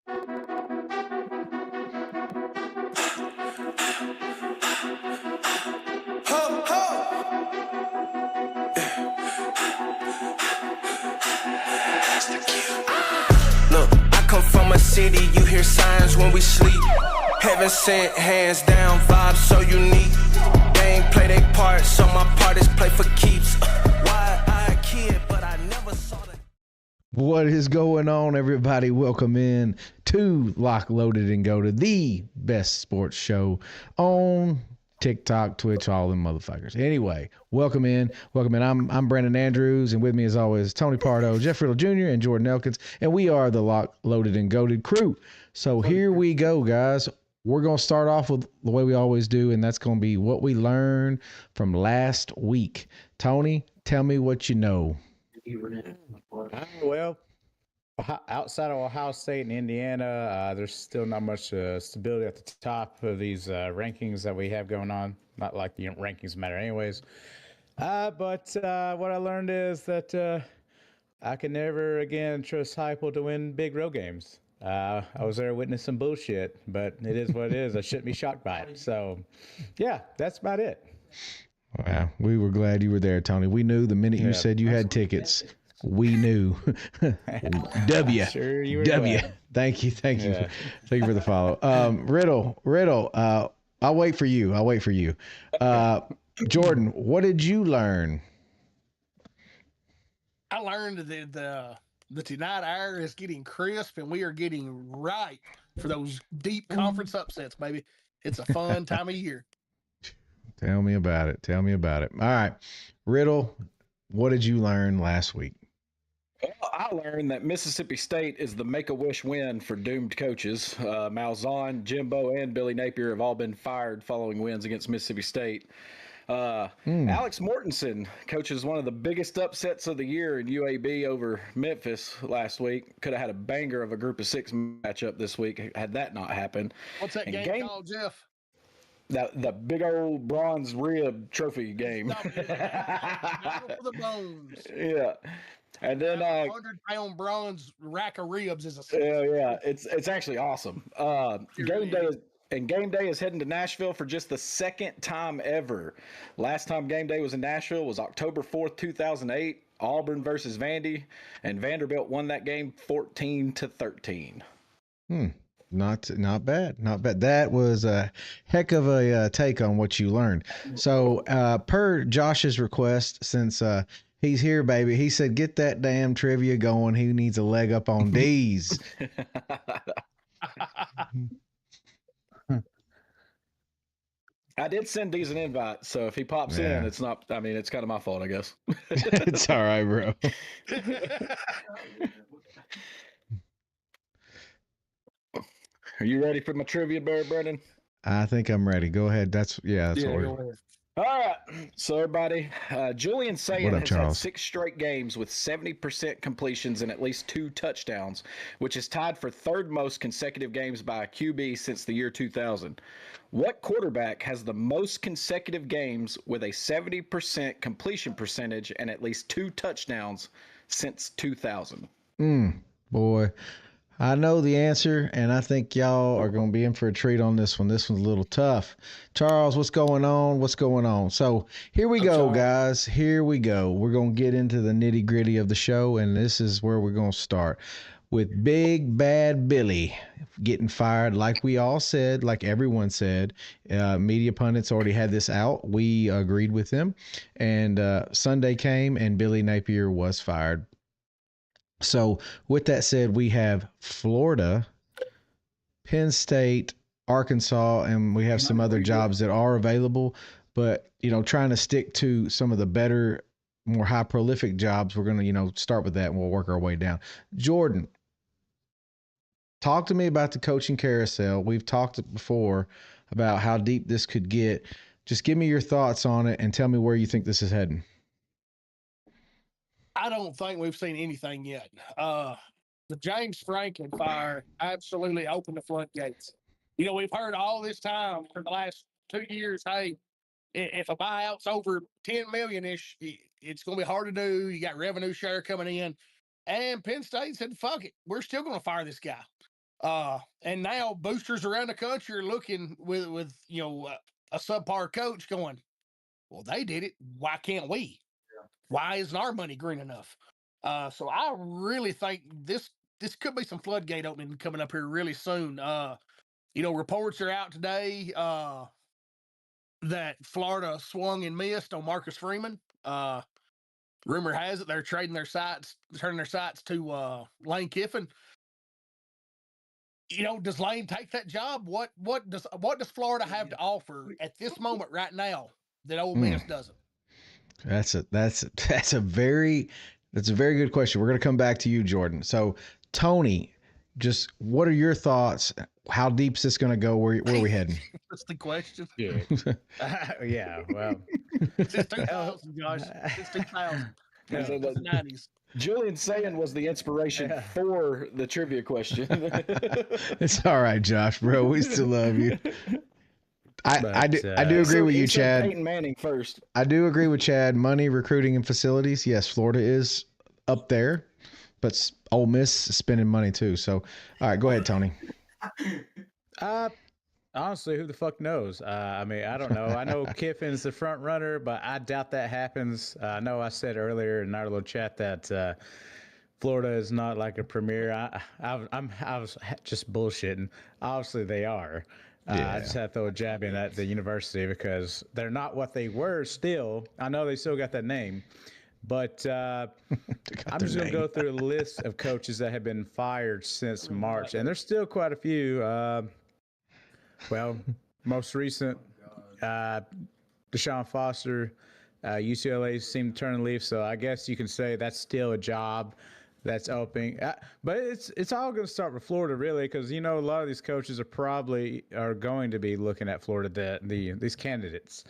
Look, I come from a city, you hear signs when we sleep. Heaven sent, hands down, vibes so unique. They ain't play their part, so my part is play for keeps. Wide-eyed kid, but I never saw that. What is going on, everybody? Welcome in to Lock, Loaded, and Goated, the best sports show on TikTok, Twitch, all them motherfuckers. Anyway, welcome in. I'm Brandon Andrews, and with me, as always, Tony Pardo, Jeff Riddle Jr., and Jordan Elkins, and we are the Lock, Loaded, and Goated crew. So here we go, guys. We're going to start off with the way we always do, and that's going to be what we learned from last week. Tony, tell me what you know. Well, outside of Ohio State and Indiana, there's still not much stability at the top of these rankings that we have going on. Not like the rankings matter anyways. But what I learned is that I can never again trust Heupel to win big road games. I was there witnessing some bullshit, but it is what it is. I shouldn't be shocked by it. So, yeah, that's about it. Wow, we were glad you were there, Tony. We knew the minute you said you had tickets. We knew. W. Sure you were W. glad. Thank you. Thank you for the follow. Riddle. I'll wait for you. Jordan, what did you learn? I learned that the tonight hour is getting crisp, and we are getting ripe for those deep conference upsets, baby. It's a fun time of year. Tell me about it. All right. Riddle, what did you learn last week? Well, I learned that Mississippi State is the Make-A-Wish win for doomed coaches. Malzahn, Jimbo, and Billy Napier have all been fired following wins against Mississippi State. Alex Mortensen coaches one of the biggest upsets of the year in UAB over Memphis last week. Could have had a banger of a group of 6 matchup this week had that not happened. What's that game called, Jeff? The big old bronze rib trophy game. For the bones. Yeah. And then 100-pound bronze rack of ribs is a yeah, it's actually awesome. Game day is heading to Nashville for just the second time ever. Last time game day was in Nashville was October 4th, 2008. Auburn versus Vandy, and Vanderbilt won that game 14-13. Not bad. That was a heck of a take on what you learned. So per Josh's request, since he's here, baby, he said, get that damn trivia going. He needs a leg up on D's. I did send D's an invite, so if he pops in, it's not, I mean, it's kind of my fault, I guess. It's all right, bro. Are you ready for my trivia, Brendan? I think I'm ready. Go ahead. That's go ahead. All right. So, everybody, Julian Sayin has Charles? had 6 straight games with 70% completions and at least 2 touchdowns, which is tied for 3rd most consecutive games by a QB since the year 2000. What quarterback has the most consecutive games with a 70% completion percentage and at least 2 touchdowns since 2000? Boy, I know the answer, and I think y'all are going to be in for a treat on this one. This one's a little tough. Charles, what's going on? So here we go, guys. Here we go. We're going to get into the nitty-gritty of the show, and this is where we're going to start with Big Bad Billy getting fired, like we all said, like everyone said. Media pundits already had this out. We agreed with them, and Sunday came, and Billy Napier was fired. So with that said, we have Florida, Penn State, Arkansas, and we have some other jobs that are available. But, trying to stick to some of the better, more high prolific jobs, we're going to, start with that and we'll work our way down. Jordan, talk to me about the coaching carousel. We've talked before about how deep this could get. Just give me your thoughts on it and tell me where you think this is heading. I don't think we've seen anything yet. The James Franklin fire absolutely opened the floodgates. We've heard all this time for the last 2 years, hey, if a buyout's over $10 million-ish, it's going to be hard to do. You got revenue share coming in. And Penn State said, fuck it, we're still going to fire this guy. And now boosters around the country are looking with a subpar coach going, well, they did it. Why can't we? Yeah. Why isn't our money green enough? So I really think this could be some floodgate opening coming up here really soon. Reports are out today that Florida swung and missed on Marcus Freeman. Rumor has it they're turning their sights to Lane Kiffin. Does Lane take that job? What does Florida have to offer at this moment right now that Ole Miss doesn't? That's a very good question. We're going to come back to you, Jordan. So, Tony, just what are your thoughts? How deep is this going to go? Where are we heading? That's the question. Yeah. Yeah. Well, since 2000, Josh. Since 2000. Since the 90s. Julian Sayin was the inspiration for the trivia question. It's all right, Josh, bro. We still love you. I do agree with you, Chad. Peyton Manning first. I do agree with Chad. Money, recruiting, and facilities. Yes, Florida is up there, but Ole Miss is spending money too. So, all right, go ahead, Tony. Honestly, who the fuck knows? I don't know. I know Kiffin's the front runner, but I doubt that happens. I know I said earlier in our little chat that Florida is not like a premier. I was just bullshitting. Obviously, they are. I just had to throw a jab in at the university because they're not what they were still. I know they still got that name, but I'm just going to go through a list of coaches that have been fired since March, and there's still quite a few. Well, most recent, Deshaun Foster, UCLA seemed to turn a leaf, so I guess you can say that's still a job that's opening. But it's all going to start with Florida, really, because a lot of these coaches are going to be looking at Florida. These candidates,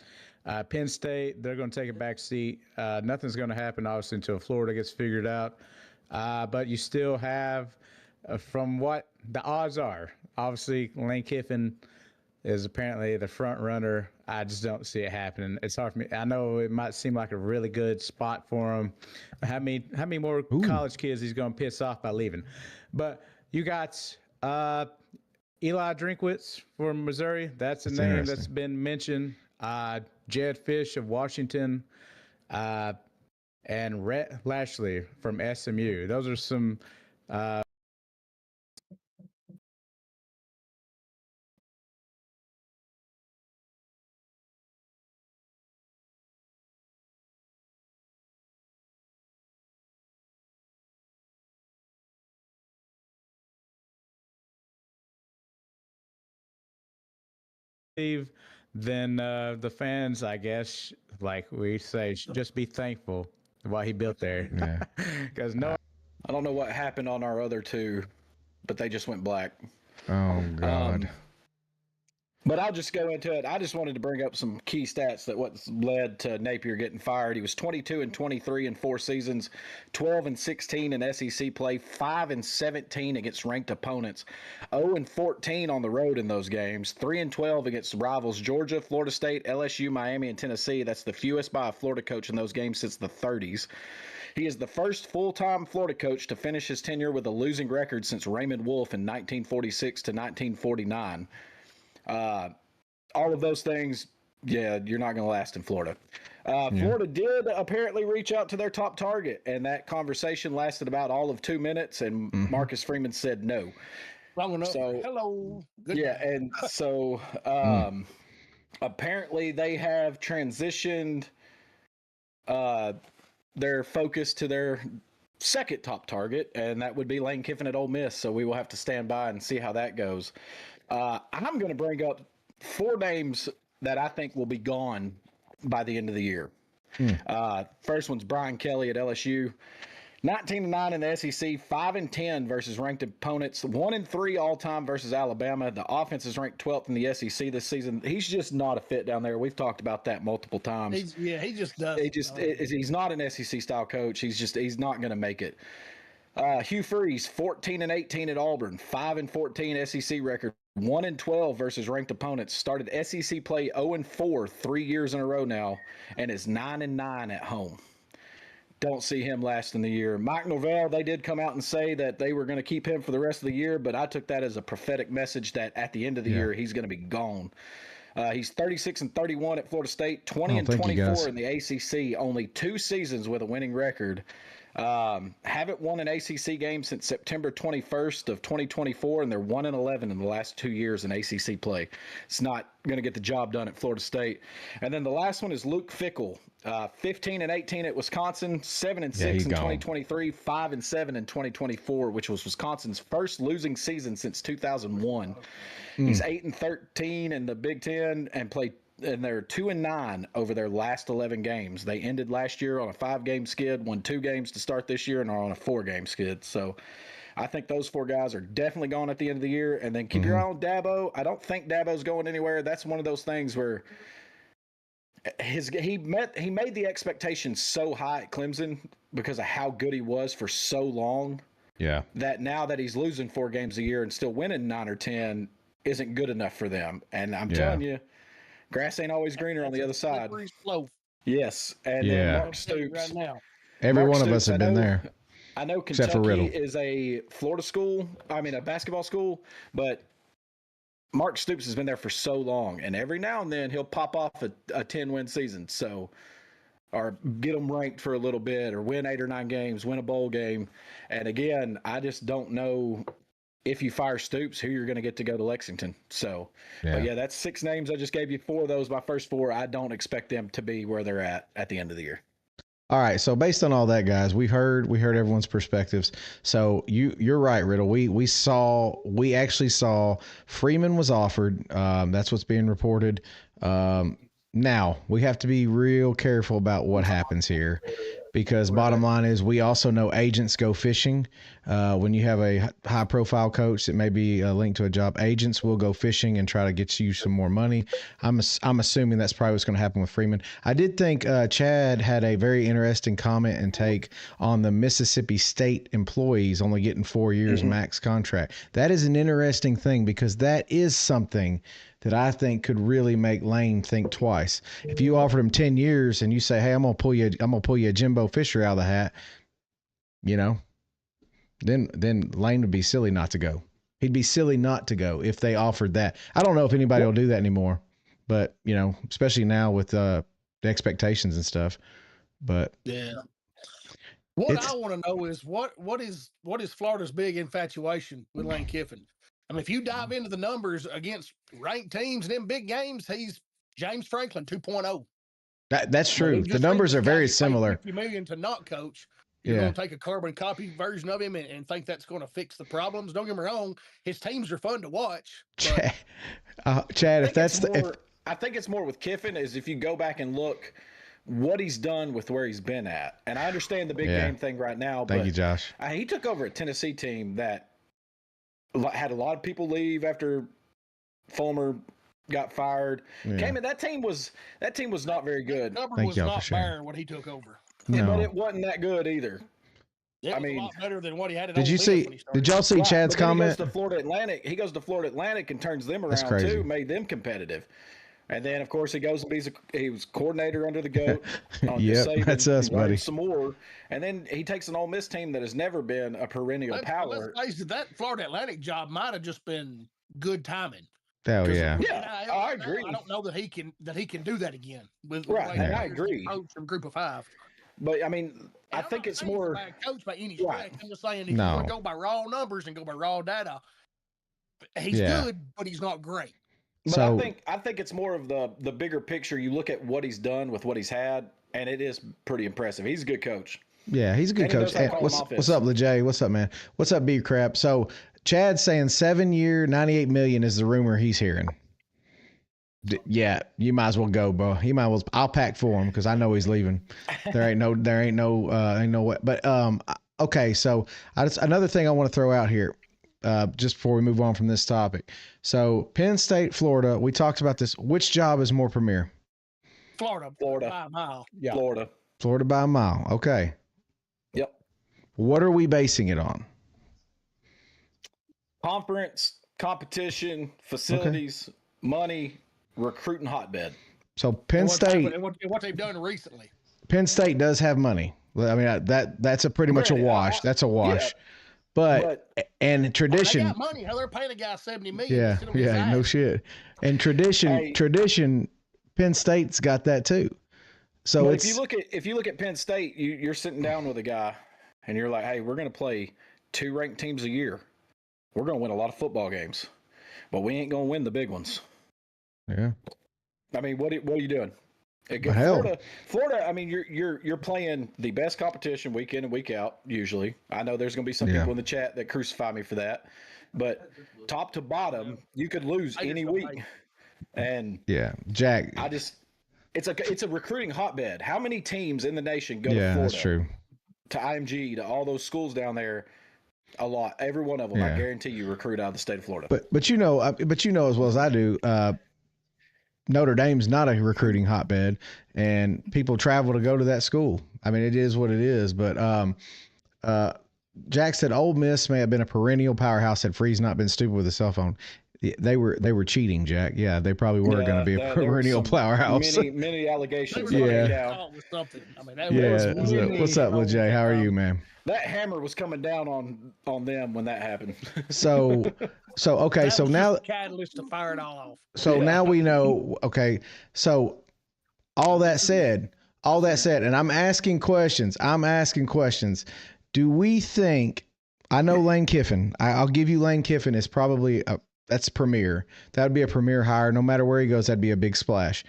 Penn State, they're going to take a back seat. Nothing's going to happen, obviously, until Florida gets figured out. But you still have, from what the odds are, obviously Lane Kiffin is apparently the front runner. I just don't see it happening. It's hard for me. I know it might seem like a really good spot for him. How many more college kids he's going to piss off by leaving? But you got Eli Drinkwitz from Missouri. That's a name that's been mentioned. Jed Fish of Washington, and Rhett Lashley from SMU. Those are some. Then the fans, I guess, like we say, should just be thankful what he built there. Because I don't know what happened on our other two, but they just went black. Oh God. But I'll just go into it. I just wanted to bring up some key stats that what led to Napier getting fired. He was 22-23 in 4 seasons, 12-16 in SEC play, 5-17 against ranked opponents, 0-14 on the road in those games, 3-12 against rivals Georgia, Florida State, LSU, Miami, and Tennessee. That's the fewest by a Florida coach in those games since the 30s. He is the first full-time Florida coach to finish his tenure with a losing record since Raymond Wolf in 1946 to 1949. All of those things, you're not going to last in Florida. Florida did apparently reach out to their top target, and that conversation lasted about all of 2 minutes, and Marcus Freeman said no. Wrong enough. So, hello. Good yeah, and so apparently they have transitioned their focus to their second top target, and that would be Lane Kiffin at Ole Miss, so we will have to stand by and see how that goes. I'm going to bring up 4 names that I think will be gone by the end of the year. First one's Brian Kelly at LSU. 19-9 in the SEC, 5-10 versus ranked opponents, 1-3 all-time versus Alabama. The offense is ranked 12th in the SEC this season. He's just not a fit down there. We've talked about that multiple times. He just does. He's not an SEC-style coach. He's not going to make it. Hugh Freeze, 14-18 at Auburn, 5-14 SEC record, 1-12 versus ranked opponents. Started SEC play 0-4 3 years in a row now, and is 9-9 at home. don't see him lasting the year. Mike Norvell, they did come out and say that they were going to keep him for the rest of the year, but I took that as a prophetic message that at the end of the year, he's going to be gone. He's 36-31 at Florida State, 20-24 in the ACC, only 2 seasons with a winning record. Haven't won an ACC game since September 21st of 2024, and they're 1-11 in the last 2 years in ACC play. It's not going to get the job done at Florida State. And then the last one is Luke Fickell, 15-18 at Wisconsin, 7-6 in 2023, 5-7 in 2024, which was Wisconsin's first losing season since 2001. He's 8-13 in the Big Ten and they're 2-9 over their last 11 games. They ended last year on a 5-game skid, won 2 games to start this year, and are on a 4-game skid. So I think those 4 guys are definitely gone at the end of the year. And then keep your eye on Dabo. I don't think Dabo's going anywhere. That's one of those things where he made the expectations so high at Clemson because of how good he was for so long. Yeah. That now that he's losing 4 games a year and still winning 9 or 10 isn't good enough for them. And I'm telling you, grass ain't always greener on the other side. Yes. And then Mark Stoops. Right now. Every one of us have been there. I know Except for Riddle. Kentucky is a a basketball school, but Mark Stoops has been there for so long, and every now and then he'll pop off a 10-win season. So, or get them ranked for a little bit, or win 8 or 9 games, win a bowl game. And again, I just don't know if you fire Stoops, who you're going to get to go to Lexington. So, but that's 6 names. I just gave you 4 of those. My first 4, I don't expect them to be where they're at the end of the year. All right. So based on all that, guys, we heard everyone's perspectives. So you're right, Riddle. We actually saw Freeman was offered. That's what's being reported. Now we have to be real careful about what happens here, because bottom line is we also know agents go fishing. When you have a high profile coach that may be linked to a job, agents will go fishing and try to get you some more money. I'm assuming that's probably what's going to happen with Freeman. I did think Chad had a very interesting comment and take on the Mississippi State employees only getting 4 years max contract. That is an interesting thing, because that is something that I think could really make Lane think twice. If you offered him 10 years and you say, "Hey, I'm gonna pull you a Jimbo Fisher out of the hat," then Lane would be silly not to go. He'd be silly not to go if they offered that. I don't know if anybody will do that anymore, but especially now with the expectations and stuff. But what I want to know is what is Florida's big infatuation with Lane Kiffin? I mean, if you dive into the numbers against ranked teams and in big games, he's James Franklin 2.0. That's true. The numbers are very similar. $50 million to not coach. You're going to take a carbon copy version of him and think that's going to fix the problems. Don't get me wrong; his teams are fun to watch. Chad, I think it's more with Kiffin is if you go back and look what he's done with where he's been at. And I understand the big game thing right now. Thank you, Josh. He took over a Tennessee team that had a lot of people leave after Fulmer got fired. Came in, that team was not very good. Was not fair when he took over. No. But it wasn't that good either. I mean, a lot better than what he had. Did y'all see Chad's comment? He goes to Florida Atlantic and turns them around too, made them competitive. And then, of course, he goes and he was coordinator under the GOAT. That's us, buddy. Some more, and then he takes an Ole Miss team that has never been a perennial power. That Florida Atlantic job might have just been good timing. Oh yeah, I agree. I don't know that he can do that again. I agree. From Group of 5. But I mean, I think it's more a bad coach by any stretch. I'm just saying, if you want to go by raw numbers and go by raw data, he's good, but he's not great. But I think it's more of the bigger picture. You look at what he's done with what he's had, and it is pretty impressive. He's a good coach. Yeah, he's a good coach. Hey, what's up, LeJay? What's up, man? What's up, B Crap? So Chad's saying 7-year, $98 million is the rumor he's hearing. Yeah, you might as well go, bro. He might as well. I'll pack for him because I know he's leaving. There ain't no way. But okay. So another thing I want to throw out here, just before we move on from this topic. So Penn State, Florida. We talked about this. Which job is more premier? Florida by a mile. Yeah. Florida by a mile. Okay. Yep. What are we basing it on? Conference, competition, facilities, money, recruiting hotbed. So Penn State. And what they've done recently. Penn State does have money. I mean, that's a pretty much a wash. That's a wash. Yeah. But and tradition. They got money. Hell, they're paying a guy $70 million. Yeah, to sit on his yeah, no ass. shit. And tradition, Penn State's got that too. So if you look at Penn State, you're sitting down with a guy, and you're like, hey, we're going to play 2 ranked teams a year. We're going to win a lot of football games, but we ain't going to win the big ones. Yeah. I mean, what are you doing? Florida. I mean, you're playing the best competition week in and week out. Usually, I know there's going to be some people in the chat that crucify me for that, but top to bottom, you could lose any week. And yeah, Jack. It's a recruiting hotbed. How many teams in the nation go to Florida? That's true. To IMG, to all those schools down there. A lot. Every one of them, I guarantee you, recruit out of the state of Florida. But you know as well as I do. Notre Dame's not a recruiting hotbed, and people travel to go to that school. I mean, it is what it is. But Jack said Ole Miss may have been a perennial powerhouse had Freeze not been stupid with a cell phone. They were cheating, Jack. Yeah, they probably were going to be a perennial powerhouse. Many allegations. Yeah. I mean, What's up, LeJay? How are you, man? That hammer was coming down on them when that happened. So okay. So now catalyst to fire it all off. So now we know. Okay. So all that said, and I'm asking questions. Do we think? I know Lane Kiffin. I'll give you Lane Kiffin is probably that's premier. That would be a premier hire. No matter where he goes, that'd be a big splash.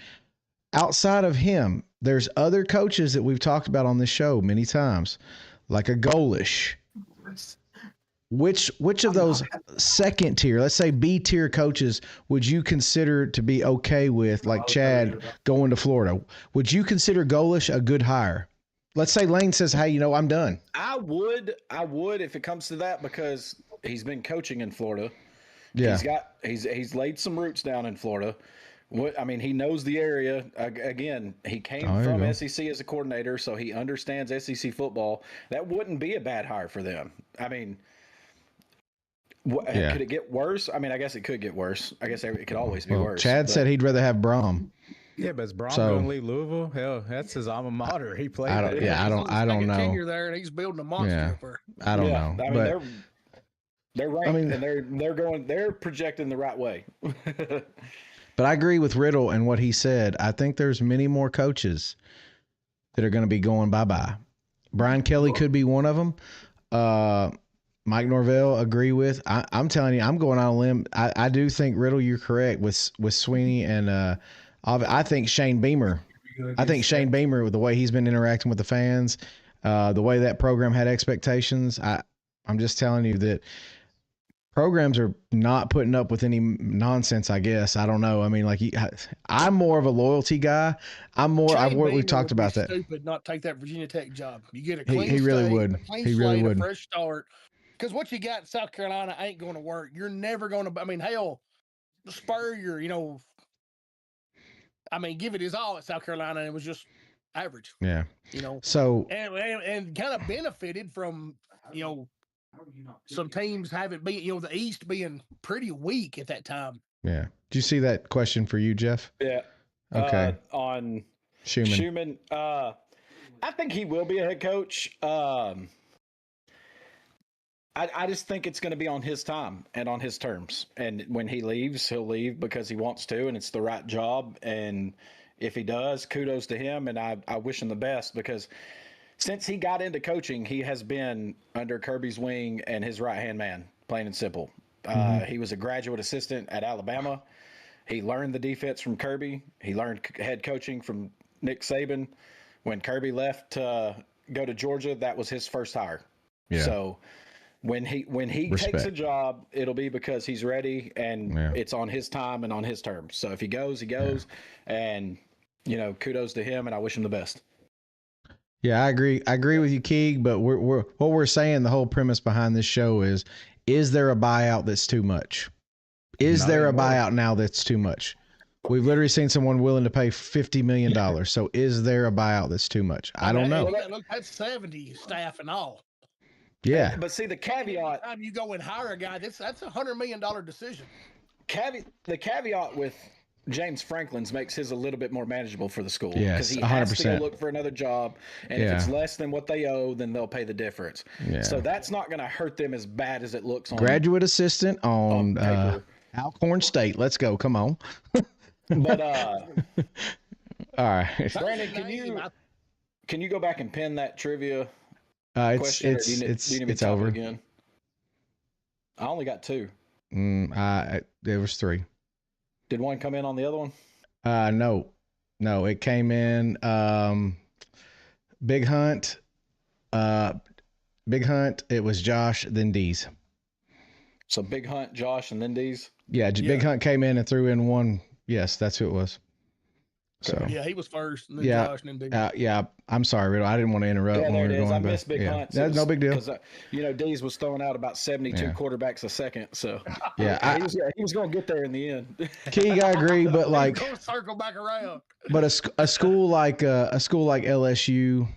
Outside of him, there's other coaches that we've talked about on this show many times, like a Golish. Which of those second tier, let's say B tier coaches, would you consider to be okay with, like Chad going to Florida? Would you consider Golish a good hire? Let's say Lane says, "Hey, I'm done." I would if it comes to that, because he's been coaching in Florida. Yeah, he's laid some roots down in Florida. He knows the area. Again, he came from SEC as a coordinator, so he understands SEC football. That wouldn't be a bad hire for them. I mean, could it get worse? I mean, I guess it could get worse. I guess it could always be worse. Chad said he'd rather have Brom. Yeah, but is Brom going to leave Louisville? Hell, that's his alma mater. He played there. I don't know. Tenure there, and he's building a monster. I don't know. I mean, they're ranked, and they're projecting the right way. But I agree with Riddle and what he said. I think there's many more coaches that are going to be going bye-bye. Brian Kelly could be one of them. Mike Norvell, agree with. I'm telling you, I'm going on a limb. I do think, Riddle, you're correct with Sweeney, and I think Shane Beamer. I think Shane Beamer, with the way he's been interacting with the fans, the way that program had expectations, I'm just telling you that programs are not putting up with any nonsense, I guess. I don't know. I mean, I'm more of a loyalty guy. We've talked about that. Stupid not take that Virginia Tech job. You get a clean he really would. He really would. A fresh start. Because what you got in South Carolina ain't going to work. You're never going to. I mean, hell, Spurrier, give it his all at South Carolina, and it was just average. Yeah. So and kind of benefited from some teams haven't been, the East being pretty weak at that time. Yeah. Do you see that question for you, Jeff? Yeah. Okay. On Schumann. I think he will be a head coach. I just think it's going to be on his time and on his terms. And when he leaves, he'll leave because he wants to, and it's the right job. And if he does, kudos to him. And I wish him the best, because since he got into coaching, he has been under Kirby's wing and his right-hand man, plain and simple. He was a graduate assistant at Alabama. He learned the defense from Kirby. He learned head coaching from Nick Saban. When Kirby left to go to Georgia, that was his first hire. Yeah. So when he takes a job, it'll be because he's ready, and it's on his time and on his terms. So if he goes, he goes. And, kudos to him, and I wish him the best. Yeah, I agree. I agree with you, Keeg. But what we're saying, the whole premise behind this show is there a buyout that's too much? Is there a buyout now that's too much? We've literally seen someone willing to pay $50 million. So is there a buyout that's too much? I don't know. Look, that's 70 staff and all. Yeah. But see, the caveat. Time you go and hire a guy, that's $100 million decision. The caveat with James Franklin's makes his a little bit more manageable for the school. Yes, he has to 100%. go look for another job. And if it's less than what they owe, then they'll pay the difference. Yeah. So that's not going to hurt them as bad as it looks on Graduate assistant on paper. Alcorn State. Let's go. Come on. But all right. Brandon, can you go back and pin that trivia It's question? Or do you need me to it's type it over. again? I only got 2. There was 3. Did one come in on the other one? No, it came in. Big Hunt. It was Josh, then D's. So Big Hunt, Josh, and then D's. Yeah, Big Hunt came in and threw in 1. Yes, that's who it was. So Yeah, he was first, and then Yeah. Josh, and then Big. yeah, I'm sorry, Riddle. I didn't want to interrupt Yeah, when there we it were is. going. I but missed Big Hunt. That's no big deal. Because, D's was throwing out about 72 quarterbacks a second. So Yeah, he was going to get there in the end. Keeg, I agree, but like, Go circle back around. but a school like LSU,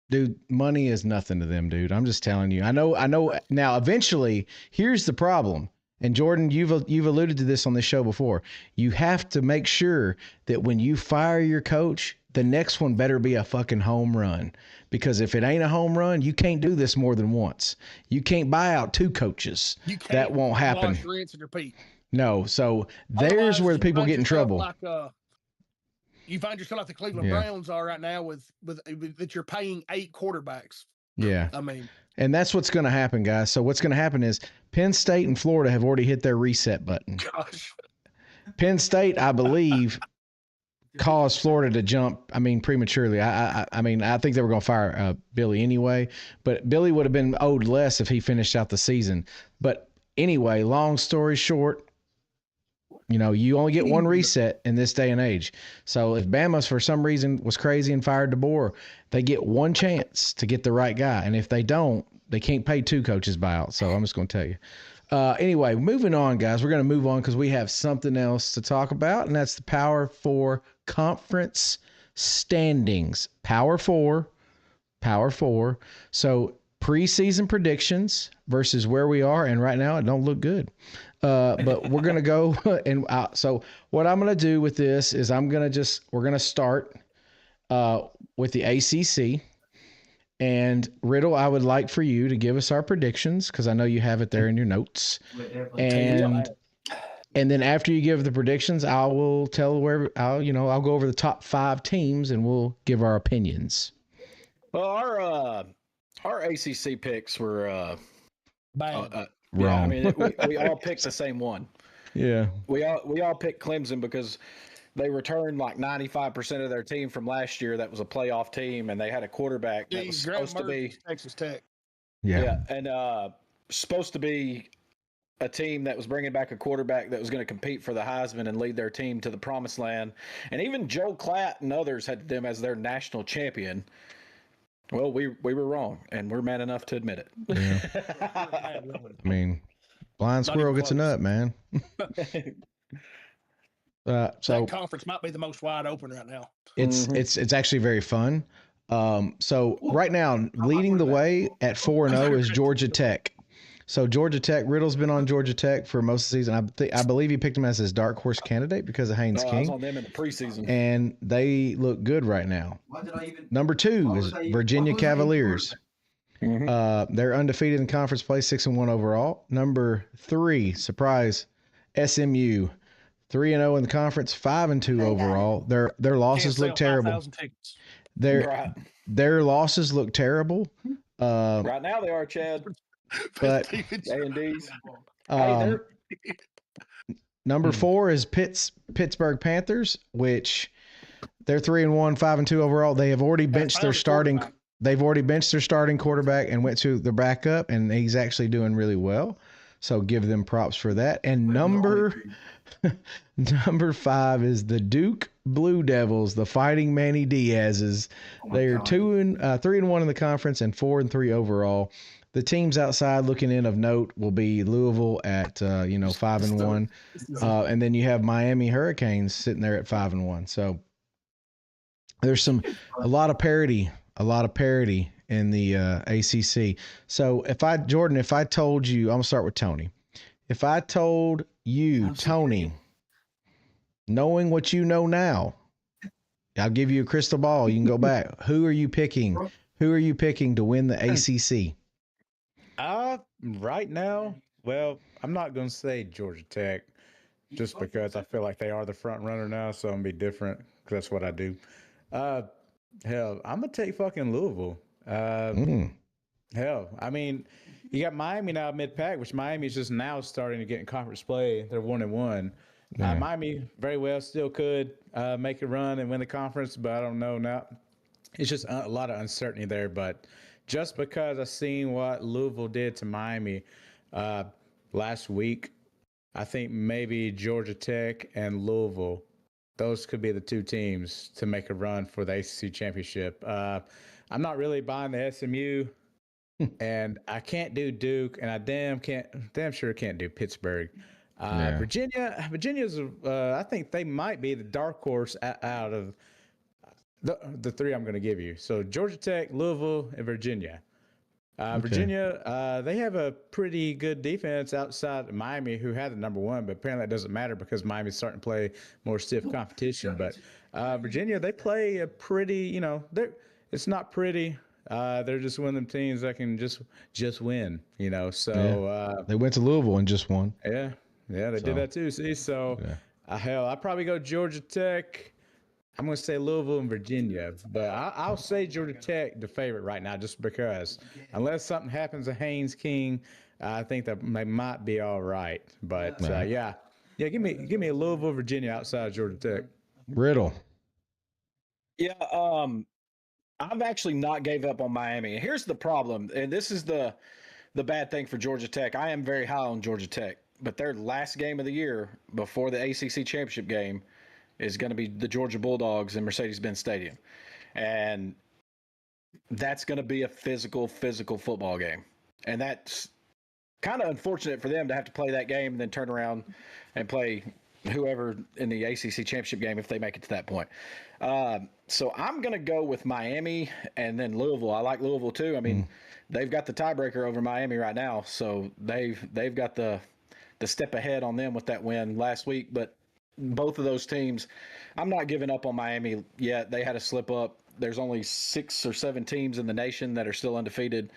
dude, money is nothing to them, dude. I'm just telling you. I know. Now, eventually, here's the problem. And Jordan, you've alluded to this on this show before. You have to make sure that when you fire your coach, the next one better be a fucking home run. Because if it ain't a home run, you can't do this more than once. You can't buy out 2 coaches. You can't That won't happen. wash, rinse, and repeat. No. So there's Otherwise, where the you people find get in yourself trouble. Like, you find yourself like the Cleveland Yeah. Browns are right now with that you're paying 8 quarterbacks. Yeah. I mean, And that's what's going to happen, guys. So what's going to happen is Penn State and Florida have already hit their reset button. gosh, Penn State, I believe, caused Florida to jump. I mean, prematurely. I mean, I think they were going to fire Billy anyway, but Billy would have been owed less if he finished out the season. But anyway, long story short, you only get 1 reset in this day and age. So if Bama, for some reason, was crazy and fired DeBoer, they get 1 chance to get the right guy. And if they don't, they can't pay 2 coaches buyout. So I'm just going to tell you. Anyway, moving on, guys. We're going to move on because we have something else to talk about, and that's the Power 4 conference standings. Power 4. So preseason predictions versus where we are, and right now it don't look good. But we're gonna go and so what I'm gonna do with this is we're gonna start with the ACC. And Riddle, I would like for you to give us our predictions because I know you have it there in your notes. And then after you give the predictions, I will tell I'll go over the top 5 teams and we'll give our opinions. Well, our ACC picks were bad. Wrong. I mean, we all picked the same one. Yeah. We all picked Clemson because they returned like 95% of their team from last year. That was a playoff team, and they had a quarterback that was supposed to be Texas Tech. Yeah. and supposed to be a team that was bringing back a quarterback that was going to compete for the Heisman and lead their team to the promised land. And even Joe Klatt and others had them as their national champion. Well, we were wrong, and we're man enough to admit it. Yeah. I mean, blind squirrel gets a nut, man. So that conference might be the most wide open right now. it's actually very fun. So right now, leading the way at 4-0 is Georgia Tech. So Georgia Tech, Riddle's been on Georgia Tech for most of the season. I believe he picked him as his dark horse candidate because of Haynes I King. was on them in the preseason. And they look good right now. Number 2 is Virginia Cavaliers. They're undefeated in conference play, 6-1 overall. Number 3, surprise, SMU, 3-0 in the conference, 5-2 overall. Their losses look terrible. Their losses look terrible. Right now they are, Chad. But A&Ds. Number 4 is Pittsburgh Panthers, which they're 3-1, 5-2 overall. They have already benched their starting. They've already benched their starting quarterback and went to the backup, and he's actually doing really well. So give them props for that. And number 5 is the Duke Blue Devils, the Fighting Manny Diaz's. They are 3-1 in the conference and 4-3 overall. The teams outside looking in of note will be Louisville at 5-1, and then you have Miami Hurricanes sitting there at 5-1. So there's a lot of parity in the ACC. So if I told you, I'm gonna start with Tony. If I told you, Tony, knowing what you know now, I'll give you a crystal ball. You can go back. Who are you picking? Who are you picking to win the ACC? Right now, well, I'm not going to say Georgia Tech just because I feel like they are the front runner now, so I'm going to be different because that's what I do. Hell, I'm going to take fucking Louisville. Hell, I mean, you got Miami now mid-pack, which Miami's just now starting to get in conference play. They're 1-1. Miami very well still could make a run and win the conference, but I don't know now. It's just a lot of uncertainty there. But just because I seen what Louisville did to Miami last week, I think maybe Georgia Tech and Louisville, those could be the two teams to make a run for the ACC championship. I'm not really buying the SMU. And I can't do Duke, and I damn sure can't do Pittsburgh. Virginia's. I think they might be the dark horse out of the three I'm going to give you. So Georgia Tech, Louisville, and Virginia. Virginia, they have a pretty good defense outside of Miami, who had the number one, but apparently that doesn't matter because Miami's starting to play more stiff competition. But Virginia, they play a pretty. It's not pretty. They're just one of them teams that can just win, So they went to Louisville and just won. Yeah, they did that too. See, so hell, I'd probably go Georgia Tech. I'm going to say Louisville and Virginia, but I'll say Georgia Tech the favorite right now, just because unless something happens to Haynes King, I think that they might be all right. But give me a Louisville, Virginia outside Georgia Tech. Riddle. Yeah, I've actually not gave up on Miami. Here's the problem, and this is the bad thing for Georgia Tech. I am very high on Georgia Tech, but their last game of the year before the ACC championship game is going to be the Georgia Bulldogs in Mercedes-Benz Stadium. And that's going to be a physical football game. And that's kind of unfortunate for them to have to play that game and then turn around and play whoever in the ACC championship game if they make it to that point. So I'm going to go with Miami and then Louisville. I like Louisville too. I mean, they've got the tiebreaker over Miami right now, so they've got the step ahead on them with that win last week. But both of those teams, I'm not giving up on Miami yet. They had a slip up. There's only 6 or 7 teams in the nation that are still undefeated.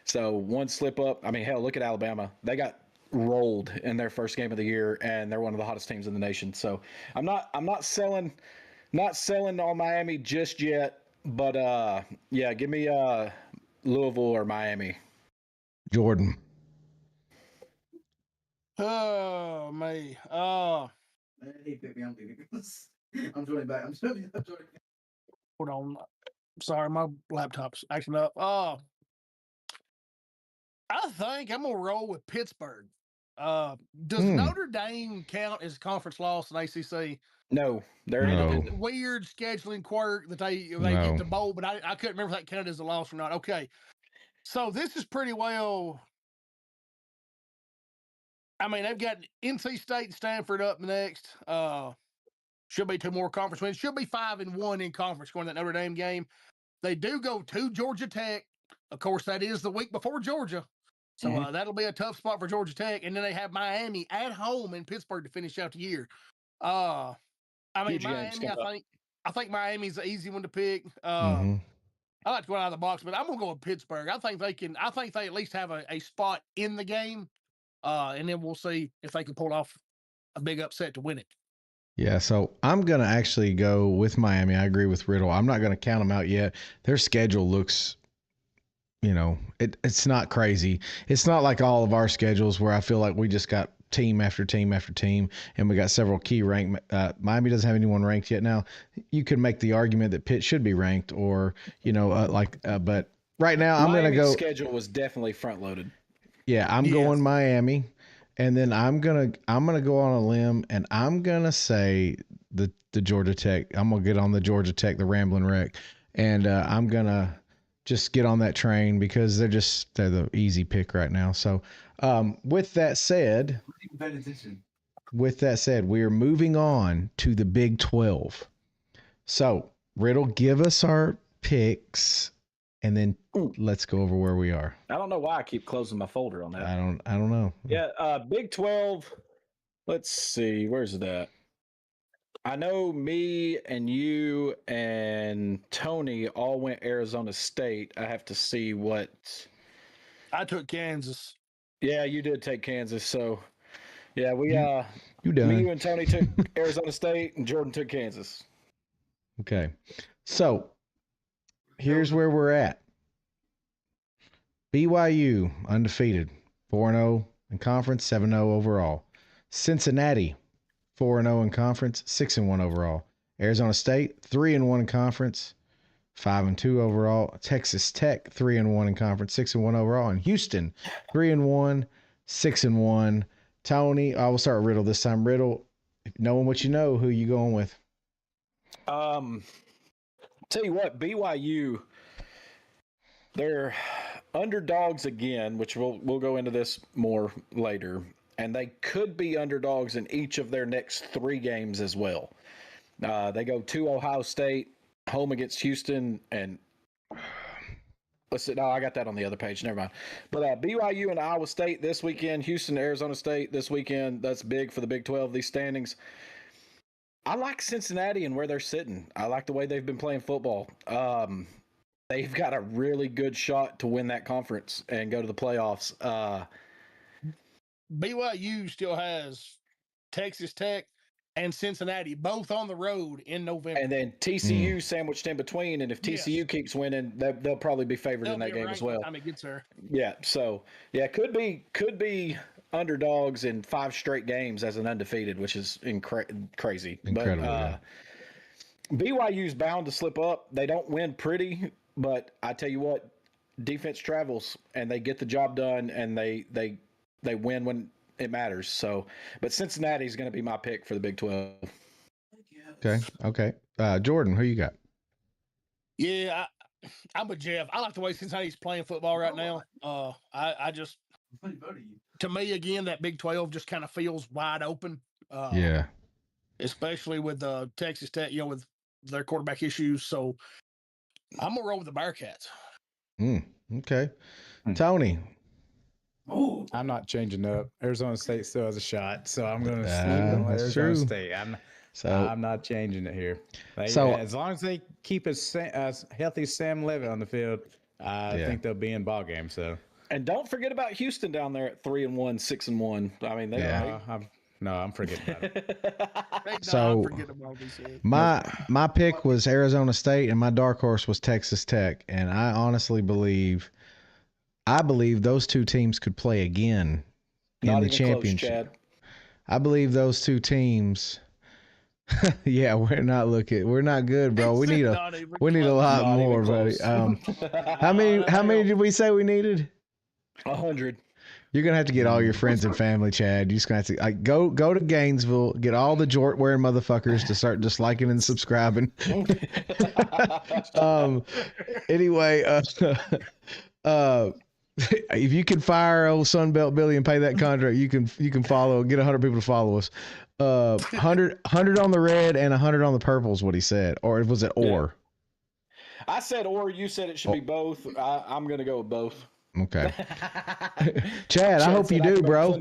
So one slip up. I mean, hell, look at Alabama. They got rolled in their first game of the year, and they're one of the hottest teams in the nation. So I'm not selling on Miami just yet, but give me Louisville or Miami. Jordan. Oh me. He picked me. I'm joining back. I'm joining. Hold on. Sorry, my laptop's acting up. I think I'm gonna roll with Pittsburgh. Does Notre Dame count as conference loss in ACC? No, they're independent. Weird scheduling quirk that they get the bowl, but I couldn't remember if that counted as a loss or not. Okay, so this is pretty well. I mean, they've got NC State and Stanford up next. Should be 2 more conference wins. Should be 5-1 in conference going to that Notre Dame game. They do go to Georgia Tech. Of course, that is the week before Georgia. So that'll be a tough spot for Georgia Tech. And then they have Miami at home in Pittsburgh to finish out the year. I mean, Miami, I think Miami's an easy one to pick. I like to go out of the box, but I'm going to go with Pittsburgh. I think they at least have a spot in the game. And then we'll see if they can pull off a big upset to win it. Yeah, so I'm going to actually go with Miami. I agree with Riddle. I'm not going to count them out yet. Their schedule looks, it's not crazy. It's not like all of our schedules where I feel like we just got team after team after team, and we got several key ranked. Miami doesn't have anyone ranked yet. Now, you could make the argument that Pitt should be ranked, or but right now I'm going to go. Schedule was definitely front loaded. Yeah, I'm going Miami, and then I'm gonna go on a limb, and I'm gonna say the Georgia Tech. I'm gonna get on the Georgia Tech, the Rambling Wreck, and I'm gonna just get on that train because they're the easy pick right now. So, with that said, we are moving on to the Big 12. So, Riddle, give us our picks, and then let's go over where we are. I don't know why I keep closing my folder on that. I don't know. Yeah, Big 12. Let's see, where's it at? I know me and you and Tony all went Arizona State. I have to see what. I took Kansas. Yeah, you did take Kansas. So, yeah, we You done. me, you, and Tony took Arizona State, and Jordan took Kansas. Okay. So here's where we're at. BYU undefeated, 4-0 in conference, 7-0 overall. Cincinnati 4-0 in conference, 6-1 overall. Arizona State 3-1 in conference, 5-2 overall. Texas Tech 3-1 in conference, 6-1 overall. And Houston 3-1, 6-1. Tony, I will start Riddle this time. Riddle, knowing what you know, who you going with? Tell you what, BYU, they're underdogs again, which we'll go into this more later, and they could be underdogs in each of their next 3 games as well. They go to Ohio State, home against Houston, and let's see. No, I got that on the other page. Never mind. But BYU and Iowa State this weekend, Houston, Arizona State this weekend. That's big for the Big 12, these standings. I like Cincinnati and where they're sitting. I like the way they've been playing football. They've got a really good shot to win that conference and go to the playoffs. BYU still has Texas Tech and Cincinnati both on the road in November. And then TCU sandwiched in between. And if TCU Yes. keeps winning, they'll probably be favored in that game as well. Time it gets there. Yeah. So yeah, could be underdogs in 5 straight games as an undefeated, which is crazy. Incredible, But BYU's bound to slip up. They don't win pretty, but I tell you what, defense travels and they get the job done, and they win when it matters. So, but Cincinnati's going to be my pick for the Big 12. Okay. Jordan, who you got? Yeah, I'm with Jeff. I like the way Cincinnati's playing football right now. I just, to me, again, that Big 12 just kind of feels wide open. Yeah. Especially with Texas Tech, with their quarterback issues. So I'm gonna roll with the Bearcats. Okay. Tony. Oh, I'm not changing up. Arizona State still has a shot, so I'm going to Ah, sleep on that's Arizona true. State. So I'm not changing it here. So- As long as they keep a healthy Sam Levitt on the field, I think they'll be in ball game. So And don't forget about Houston down there at 3-1, 6-1. I mean, I'm forgetting about it. So- forget about what he said. my pick was Arizona State, and my dark horse was Texas Tech. And I honestly believe those 2 teams could play again in not the even championship. close, Chad. I believe those 2 teams. Yeah, we're not good, bro. We need a lot Not more, even buddy. close. How many did we say we needed? 100. You're gonna have to get all your friends and family, Chad. You're just gonna have to go to Gainesville, get all the jort wearing motherfuckers to start disliking and subscribing. Anyway, if you can fire old Sunbelt Billy and pay that contract, you can follow, get 100 people to follow us. 100 on the red and 100 on the purple is what he said, or was it or? I said or, you said it should be both. I'm going to go with both. Okay. Chad, I hope you do, bro.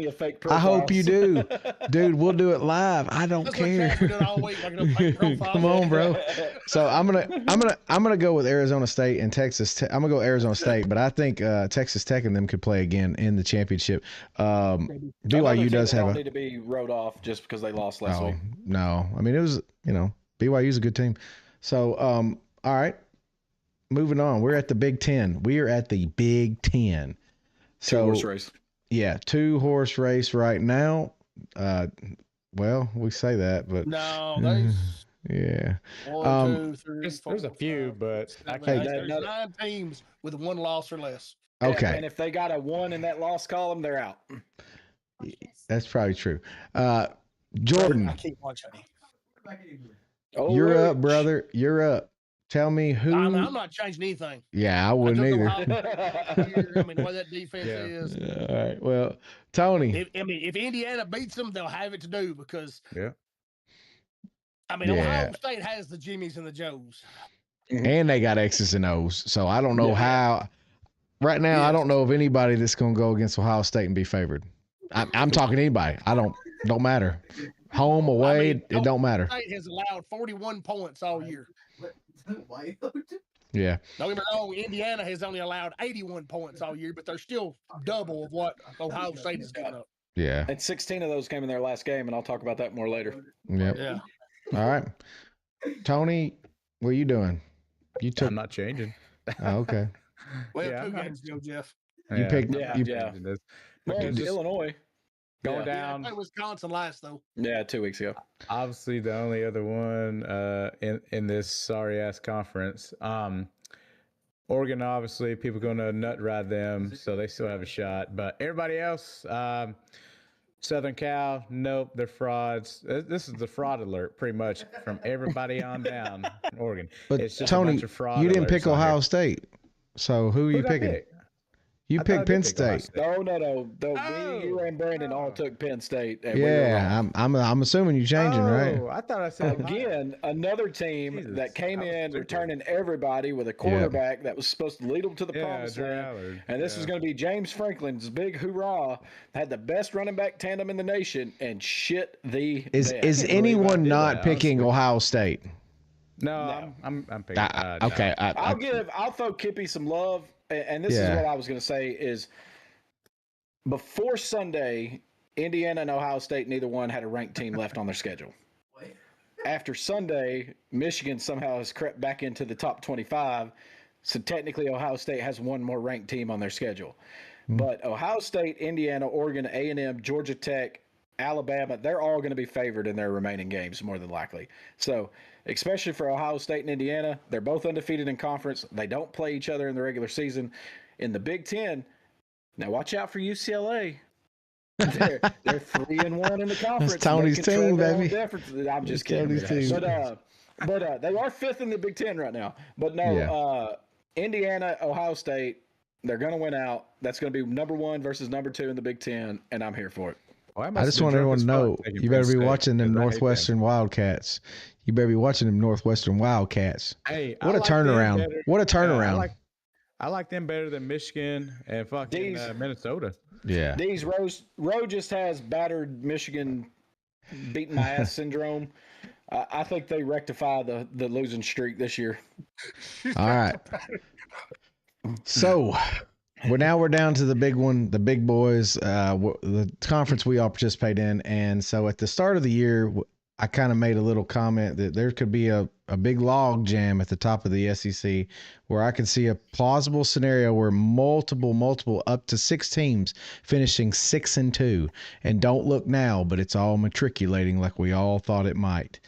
I hope you do. Dude, we'll do it live. I don't care. Come on, bro. So I'm gonna go with Arizona State and Texas. I'm gonna go Arizona State, but I think Texas Tech and them could play again in the championship. BYU does have need to be wrote off just because they lost last week. No. I mean, it was, BYU's a good team. So all right. Moving on, we're at the Big Ten. We are at the Big Ten. So, 2-horse race. Yeah, 2-horse race right now. Well, we say that, but no, there's yeah. 1, 2, 3, 4, There's a few, 5, but 7, I 8, can't. there's 9 teams with 1 loss or less. Okay, And if they got a 1 in that loss column, they're out. that's probably true. Jordan, I keep watching. you're up, brother. You're up. Tell me who. I'm not changing anything. Yeah, I wouldn't either. I mean, the way that defense is. All right. Well, Tony. If Indiana beats them, they'll have it to do because. Yeah. I mean, Ohio State has the Jimmies and the Joes. And they got X's and O's. So I don't know how. Right now, I don't know of anybody that's going to go against Ohio State and be favored. I'm talking to anybody. Don't matter. home, away, I mean, it don't matter. State has allowed 41 points all year. Why? Yeah. Don't get me wrong, Indiana has only allowed 81 points all year, but they're still double of what Ohio State has given up. Yeah. And 16 of those came in their last game, and I'll talk about that more later. Yep. Yeah. All right. Tony, what are you doing? You took. I'm not changing. Oh, okay. Well, Yeah, 2 I'm games ago, Jeff. You picked. Yeah, you, yeah. Changing this. Well, Because it's just Illinois. going Yeah. down. Yeah, Wisconsin last, though. Yeah, 2 weeks ago. Obviously, the only other one in this sorry ass conference. Oregon, obviously, people going to nut ride them, so they still have a shot. But everybody else, Southern Cal, nope, they're frauds. This is the fraud alert, pretty much, from everybody on down in Oregon. but It's just a Tony, bunch of fraud you didn't alerts pick on here. Ohio State. So who are you Who'd I picking? pick? You I thought I picked did Penn pick Ohio State. State. No. Oh. You and Brandon all took Penn State. And we were Yeah, wrong. I'm assuming you're changing, right? Oh, I thought I said Ohio. Again, another team Jesus, that came I was in stupid. returning everybody with a quarterback that was supposed to lead them to the Yeah, promised Drew land. Allard. And this is going to be James Franklin's big hoorah. Had the best running back tandem in the nation and shit the Is bed. is believe I anyone did not that. picking Ohio State? No, I'm picking. I- no. okay, I'll throw Kippy some love, and this is Yeah. what I was going to say is before Sunday, Indiana and Ohio State, neither one had a ranked team left on their schedule. Wait. After Sunday, Michigan somehow has crept back into the top 25, so technically Ohio State has one more ranked team on their schedule. But Ohio State, Indiana, Oregon, A&M, Georgia Tech, Alabama, they're all going to be favored in their remaining games, more than likely. So, especially for Ohio State and Indiana, they're both undefeated in conference. They don't play each other in the regular season. In the Big Ten, now watch out for UCLA. They're 3-1 in the conference. That's Tony's They control team, their own baby. differences. I'm just That's kidding. Tony's team. But they are 5th in the Big Ten right now. But no, Indiana, Ohio State, they're going to win out. That's going to be number 1 versus number 2 in the Big Ten, and I'm here for it. Oh, I just want everyone to know you better be watching them Northwestern Wildcats. You better be watching them Northwestern Wildcats. Hey, What a turnaround! What a turnaround! I like them better than Michigan and fucking Minnesota. Yeah. These Roe just has battered Michigan, beating my ass syndrome. I think they rectify the losing streak this year. All right. So we're down to the big one, the big boys, the conference we all participate in. And so at the start of the year, I kind of made a little comment that there could be a big log jam at the top of the SEC where I could see a plausible scenario where multiple up to 6 teams finishing 6-2. And don't look now, but it's all matriculating like we all thought it might.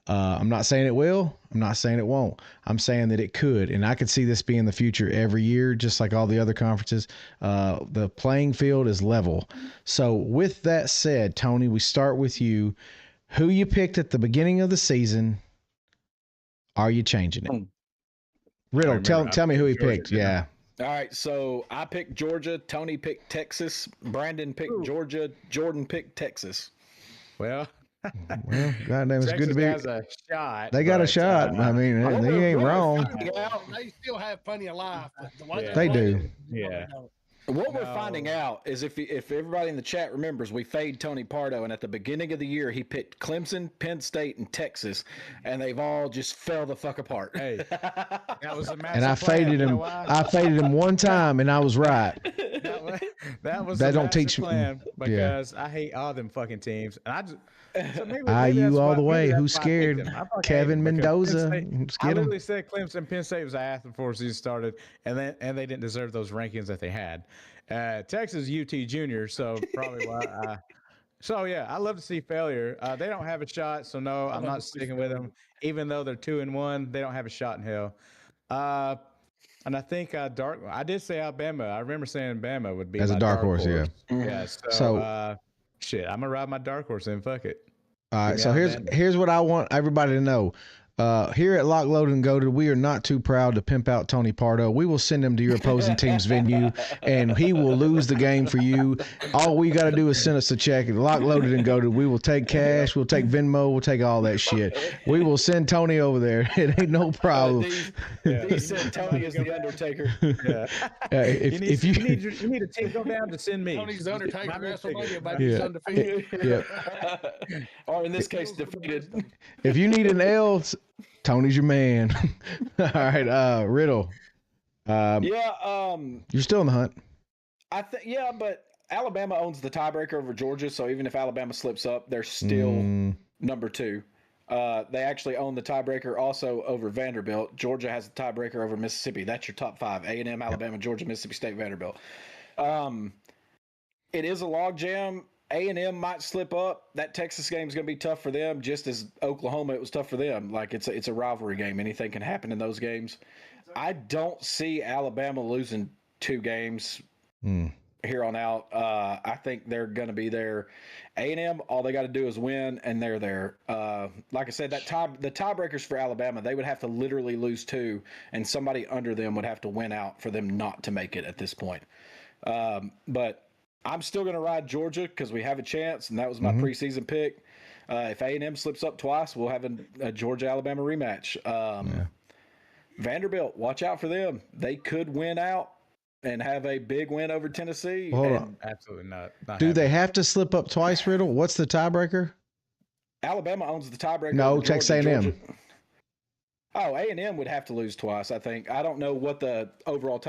I'm not saying it will. I'm not saying it won't. I'm saying that it could. And I could see this being the future every year, just like all the other conferences. The playing field is level. So with that said, Tony, we start with you. Who you picked at the beginning of the season? Are you changing it? Riddle, tell me who he picked. Yeah. All right, so I picked Georgia. Tony picked Texas. Brandon picked Georgia. Jordan picked Texas. Well, goddamn, it's good to be. Texas has a shot. They got a shot. I mean, they ain't wrong. They still have plenty of life. But the way They do. Yeah. What we're finding out is if everybody in the chat remembers, we fade Tony Pardo, and at the beginning of the year, he picked Clemson, Penn State, and Texas, and they've all just fell the fuck apart. Hey, that was a massive And I faded him. I faded him one time, and I was right. That was That a don't massive teach me. plan Yeah. because I hate all them fucking teams, and I just. So maybe IU that's all why- the maybe way. that's Who's why I picked scared? them. I fucking hate Kevin them because Mendoza. Penn State- Let's I get him. literally said Clemson, Penn State was ass before the season started, and they didn't deserve those rankings that they had. Texas UT Junior, so probably why. So yeah, I love to see failure. They don't have a shot, so no, I'm not sticking with them. Even though they're 2-1, they don't have a shot in hell. And I think I did say Alabama. I remember saying Bama would be As a my dark horse, yeah. Yeah. So, shit, I'm gonna ride my dark horse and fuck it. All right, Give me so Alabama. here's what I want everybody to know. Here at Lock, Loaded, and Goated, we are not too proud to pimp out Tony Pardo. We will send him to your opposing team's venue, and he will lose the game for you. All we got to do is send us a check. Lock, Loaded, and Goated. We will take cash. We'll take Venmo. We'll take all that shit. We will send Tony over there. It ain't no problem. He said Tony is the Undertaker. Yeah. If you need a team, go down to send me. Tony's the Undertaker. WrestleMania, baby. Yeah. He's undefeated. yeah. Or in this case, defeated. If you need an L, Tony's your man. All right, Riddle. You're still in the hunt. But Alabama owns the tiebreaker over Georgia, so even if Alabama slips up, they're still number 2. They actually own the tiebreaker also over Vanderbilt. Georgia has the tiebreaker over Mississippi. That's your top 5: A&M, Alabama, Georgia, Mississippi State, Vanderbilt. It is a logjam. A&M might slip up. That Texas game is going to be tough for them, just as Oklahoma, it was tough for them. Like, it's a rivalry game. Anything can happen in those games. I don't see Alabama losing 2 games here on out. I think they're going to be there. A&M, all they got to do is win, and they're there. Like I said, the tiebreakers for Alabama, they would have to literally lose 2, and somebody under them would have to win out for them not to make it at this point. But I'm still going to ride Georgia because we have a chance, and that was my preseason pick. If A&M slips up twice, we'll have a Georgia-Alabama rematch. Vanderbilt, watch out for them. They could win out and have a big win over Tennessee. Hold on. Absolutely not. Do they have to slip up twice, Riddle? What's the tiebreaker? Alabama owns the tiebreaker. No, Texas A&M. Oh, A&M would have to lose twice, I think. I don't know what the overall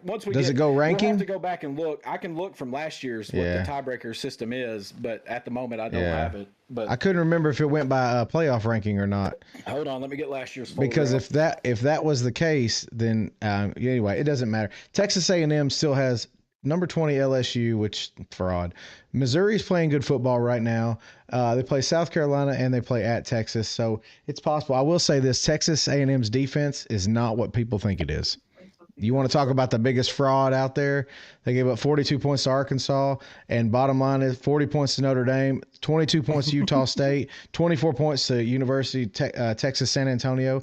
once we Does it go ranking? We'll have to go back and look. I can look from last year's what the tiebreaker system is, but at the moment I don't have it. But I couldn't remember if it went by playoff ranking or not. Hold on, let me get last year's. Because if that was the case, then anyway, it doesn't matter. Texas A&M still has number 20 LSU, which fraud. Missouri's playing good football right now. They play South Carolina and they play at Texas, so it's possible. I will say this: Texas A&M's defense is not what people think it is. You want to talk about the biggest fraud out there? They gave up 42 points to Arkansas, and bottom line is 40 points to Notre Dame, 22 points to Utah State, 24 points to University Texas San Antonio.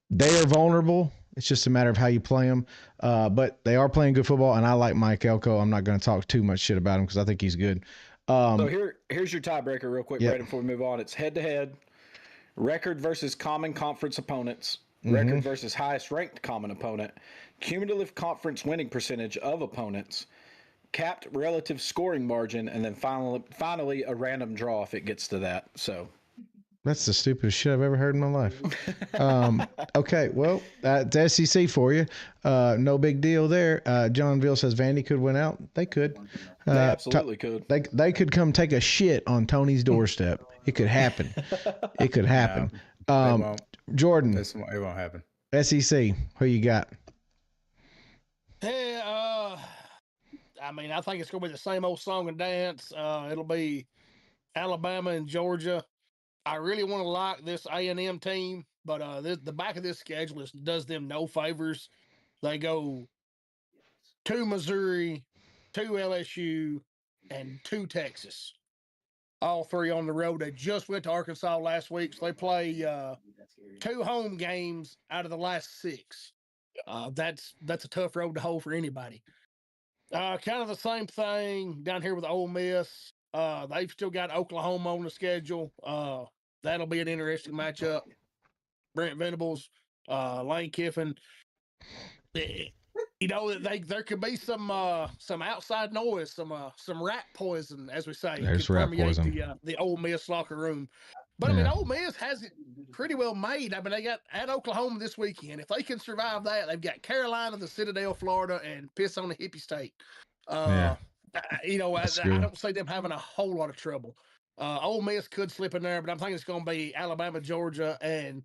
They are vulnerable. It's just a matter of how you play them. But they are playing good football, and I like Mike Elko. I'm not going to talk too much shit about him because I think he's good. So here's your tiebreaker real quick, Brandon, before we move on. It's head-to-head, record versus common conference opponents, record versus highest-ranked common opponent, cumulative conference winning percentage of opponents, capped relative scoring margin, and then finally a random draw if it gets to that. So that's the stupidest shit I've ever heard in my life. Okay, well, that's SEC for you. No big deal there. John Veal says Vandy could win out. They could. They absolutely could. They could come take a shit on Tony's doorstep. It could happen. It could happen. Jordan. It won't happen. SEC, who you got? Hey, I mean, I think it's going to be the same old song and dance. It'll be Alabama and Georgia. I really want to like this A&M team, but the back of this schedule does them no favors. They go to Missouri, to LSU, and to Texas. All 3 on the road. They just went to Arkansas last week, so they play 2 home games out of the last 6. That's a tough road to hold for anybody. Kind of the same thing down here with Ole Miss. They've still got Oklahoma on the schedule. That'll be an interesting matchup. Brent Venables, Lane Kiffin. You know, there could be some outside noise, some rat poison, as we say. There's rat poison. The Ole Miss locker room. But I mean, Ole Miss has it pretty well made. I mean, they got at Oklahoma this weekend. If they can survive that, they've got Carolina, the Citadel, Florida, and piss on the hippie state. You know, I don't see them having a whole lot of trouble. Ole Miss could slip in there, but I'm thinking it's going to be Alabama, Georgia, and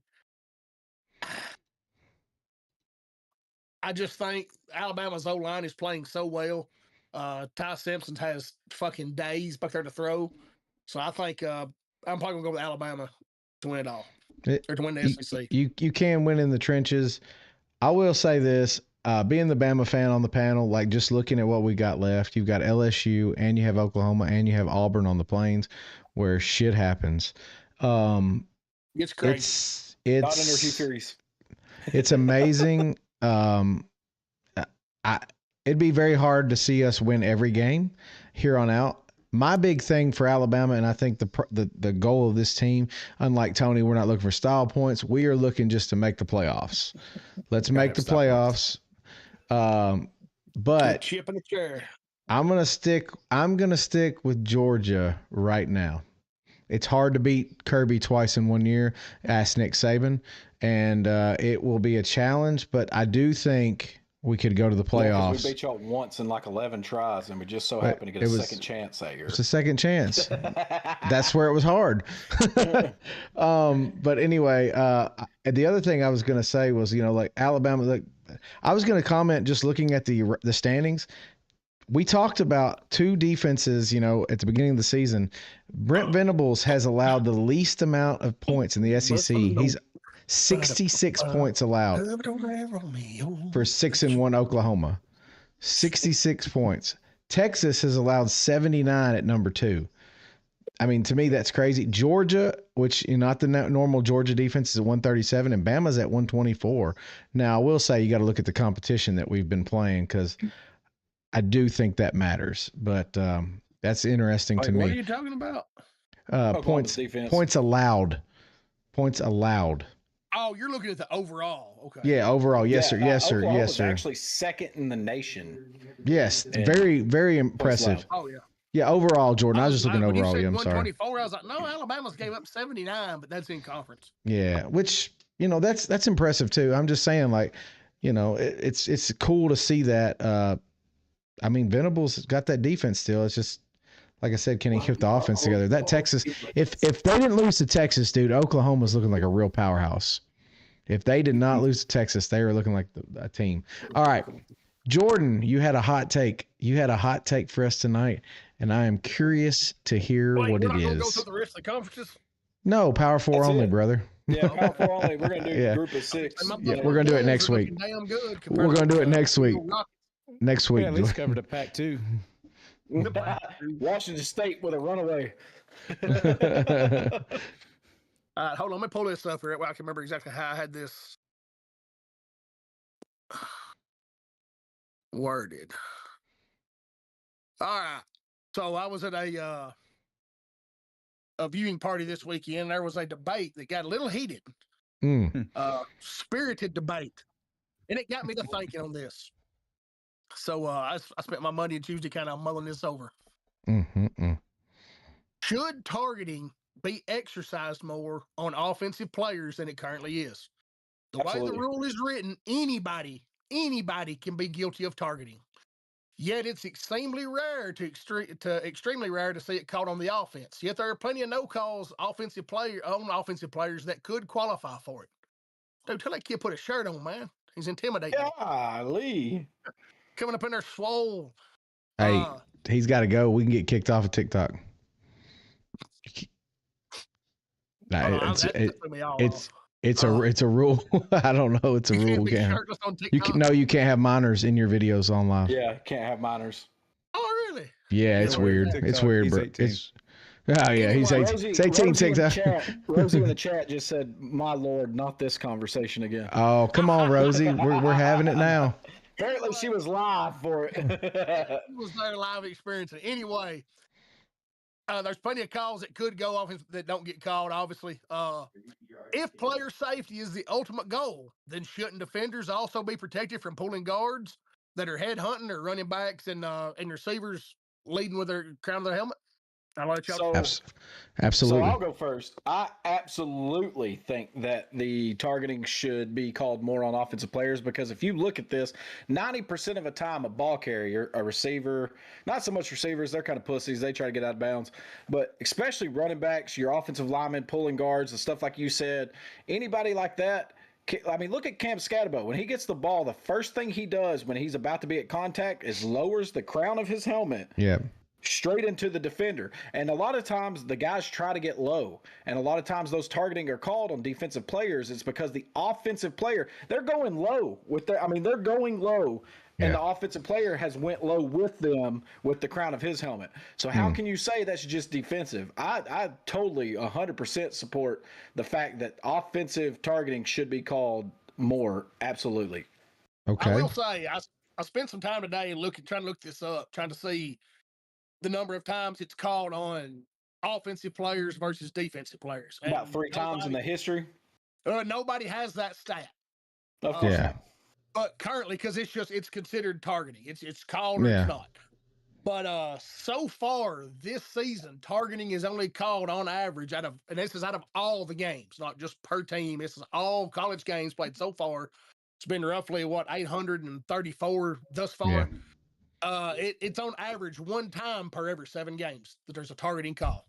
I just think Alabama's O-line is playing so well. Ty Simpson has fucking days back there to throw. So I think I'm probably going to go with Alabama to win it all. Or to win the SEC. You can win in the trenches. I will say this. Being the Bama fan on the panel, like just looking at what we got left, you've got LSU and you have Oklahoma and you have Auburn on the Plains where shit happens. It's crazy. Not under Hugh Fury's. It's amazing. It'd be very hard to see us win every game here on out. My big thing for Alabama, and I think the goal of this team, unlike Tony, we're not looking for style points. We are looking just to make the playoffs. Let's make the playoffs. But chip in the chair. I'm gonna stick with Georgia right now. It's hard to beat Kirby twice in 1 year. Ask Nick Saban, and it will be a challenge. But I do think we could go to the playoffs. We beat y'all once in like 11 tries, and we just so happened to get a second chance that year. It's a second chance. That's where it was hard. But anyway, the other thing I was going to say was, like Alabama. Like, I was going to comment just looking at the standings. We talked about two defenses, at the beginning of the season. Brent Venables has allowed the least amount of points in the SEC. He's 66 points allowed for 6-1 Oklahoma. 66 points. Texas has allowed 79 at number 2. I mean, to me, that's crazy. Georgia, which not the normal Georgia defense, is at 137, and Bama's at 124. Now, I will say you got to look at the competition that we've been playing because I do think that matters. But that's interesting to me. What are you talking about? Points allowed. Points allowed. Oh, you're looking at the overall. Okay. Yeah, overall. Yes, sir. Yes, sir. Oklahoma Yes, was sir. actually second in the nation. Yes. Very, very impressive. Oh, yeah. Yeah, overall, Jordan. I was just looking when you overall. said Yeah, I'm sorry. 124, I was like, no, Alabama's gave up 79, but that's in conference. Yeah, which, that's impressive too. I'm just saying, like, it's cool to see that. I mean, Venables got that defense still. It's just, like I said, can he keep the offense together? That Texas, if they didn't lose to Texas, dude, Oklahoma's looking like a real powerhouse. If they did not lose to Texas, they were looking like a team. All right, Jordan, you had a hot take. You had a hot take for us tonight, and I am curious to hear what it We're not going to go is. through the rest of the conferences? No, Power 4 That's only, it. brother. Yeah, Power 4 only. We're going to do Yeah. group of 6. Yeah, we're gonna do it next week. Damn good We're going to do it next week. Next week. Yeah, at least covered a pack too. Washington State with a runaway. All right, hold on. Let me pull this up here. I can remember exactly how I had this worded. All right. So I was at a viewing party this weekend. There was a debate that got a little heated. Spirited debate. And it got me to thinking on this. So I spent my Monday and Tuesday kind of mulling this over. Should targeting be exercised more on offensive players than it currently is? The way the rule is written, anybody can be guilty of targeting. Yet it's extremely rare extremely rare to see it caught on the offense. Yet there are plenty of no-calls offensive players that could qualify for it. Dude, tell that kid put a shirt on, man. He's intimidating. Golly. Coming up in there swole. Hey, he's got to go. We can get kicked off of TikTok. It's a rule. I don't know. It's a rule. You can't have minors in your videos on live. Yeah, can't have minors. Oh, really? Yeah, it's weird. It's weird, bro. He's 18. Rosie in the chat just said, "My Lord, not this conversation again." Oh, come on, Rosie. We're having it now. Apparently, she was live for it. It was their live experience. Anyway, there's plenty of calls that could go off that don't get called, obviously. If player safety is the ultimate goal, then shouldn't defenders also be protected from pulling guards that are head hunting or running backs and receivers leading with their crown of their helmet? I'll let y'all Absolutely. So I'll go first. I absolutely think that the targeting should be called more on offensive players because if you look at this, 90% of the time a ball carrier, a receiver, not so much receivers, they're kind of pussies. They try to get out of bounds. But especially running backs, your offensive linemen, pulling guards, and stuff like you said, anybody like that, I mean, look at Cam Scatterbo. When he gets the ball, the first thing he does when he's about to be at contact is lowers the crown of his helmet. Yeah. Straight into the defender. And a lot of times the guys try to get low. And a lot of times those targeting are called on defensive players. It's because the offensive player, they're going low they're going low and the offensive player has went low with them with the crown of his helmet. So how can you say that's just defensive? I totally 100% support the fact that offensive targeting should be called more. Absolutely. Okay. I will say, I spent some time today trying to look this up, trying to see the number of times it's called on offensive players versus defensive players. About 3 times in the history. Nobody has that stat. Of course not. But currently, because it's considered targeting. It's called or it's not. But so far this season, targeting is only called on average and this is out of all the games, not just per team. This is all college games played so far. It's been roughly 834 thus far. It's on average 1 time per every 7 games that there's a targeting call.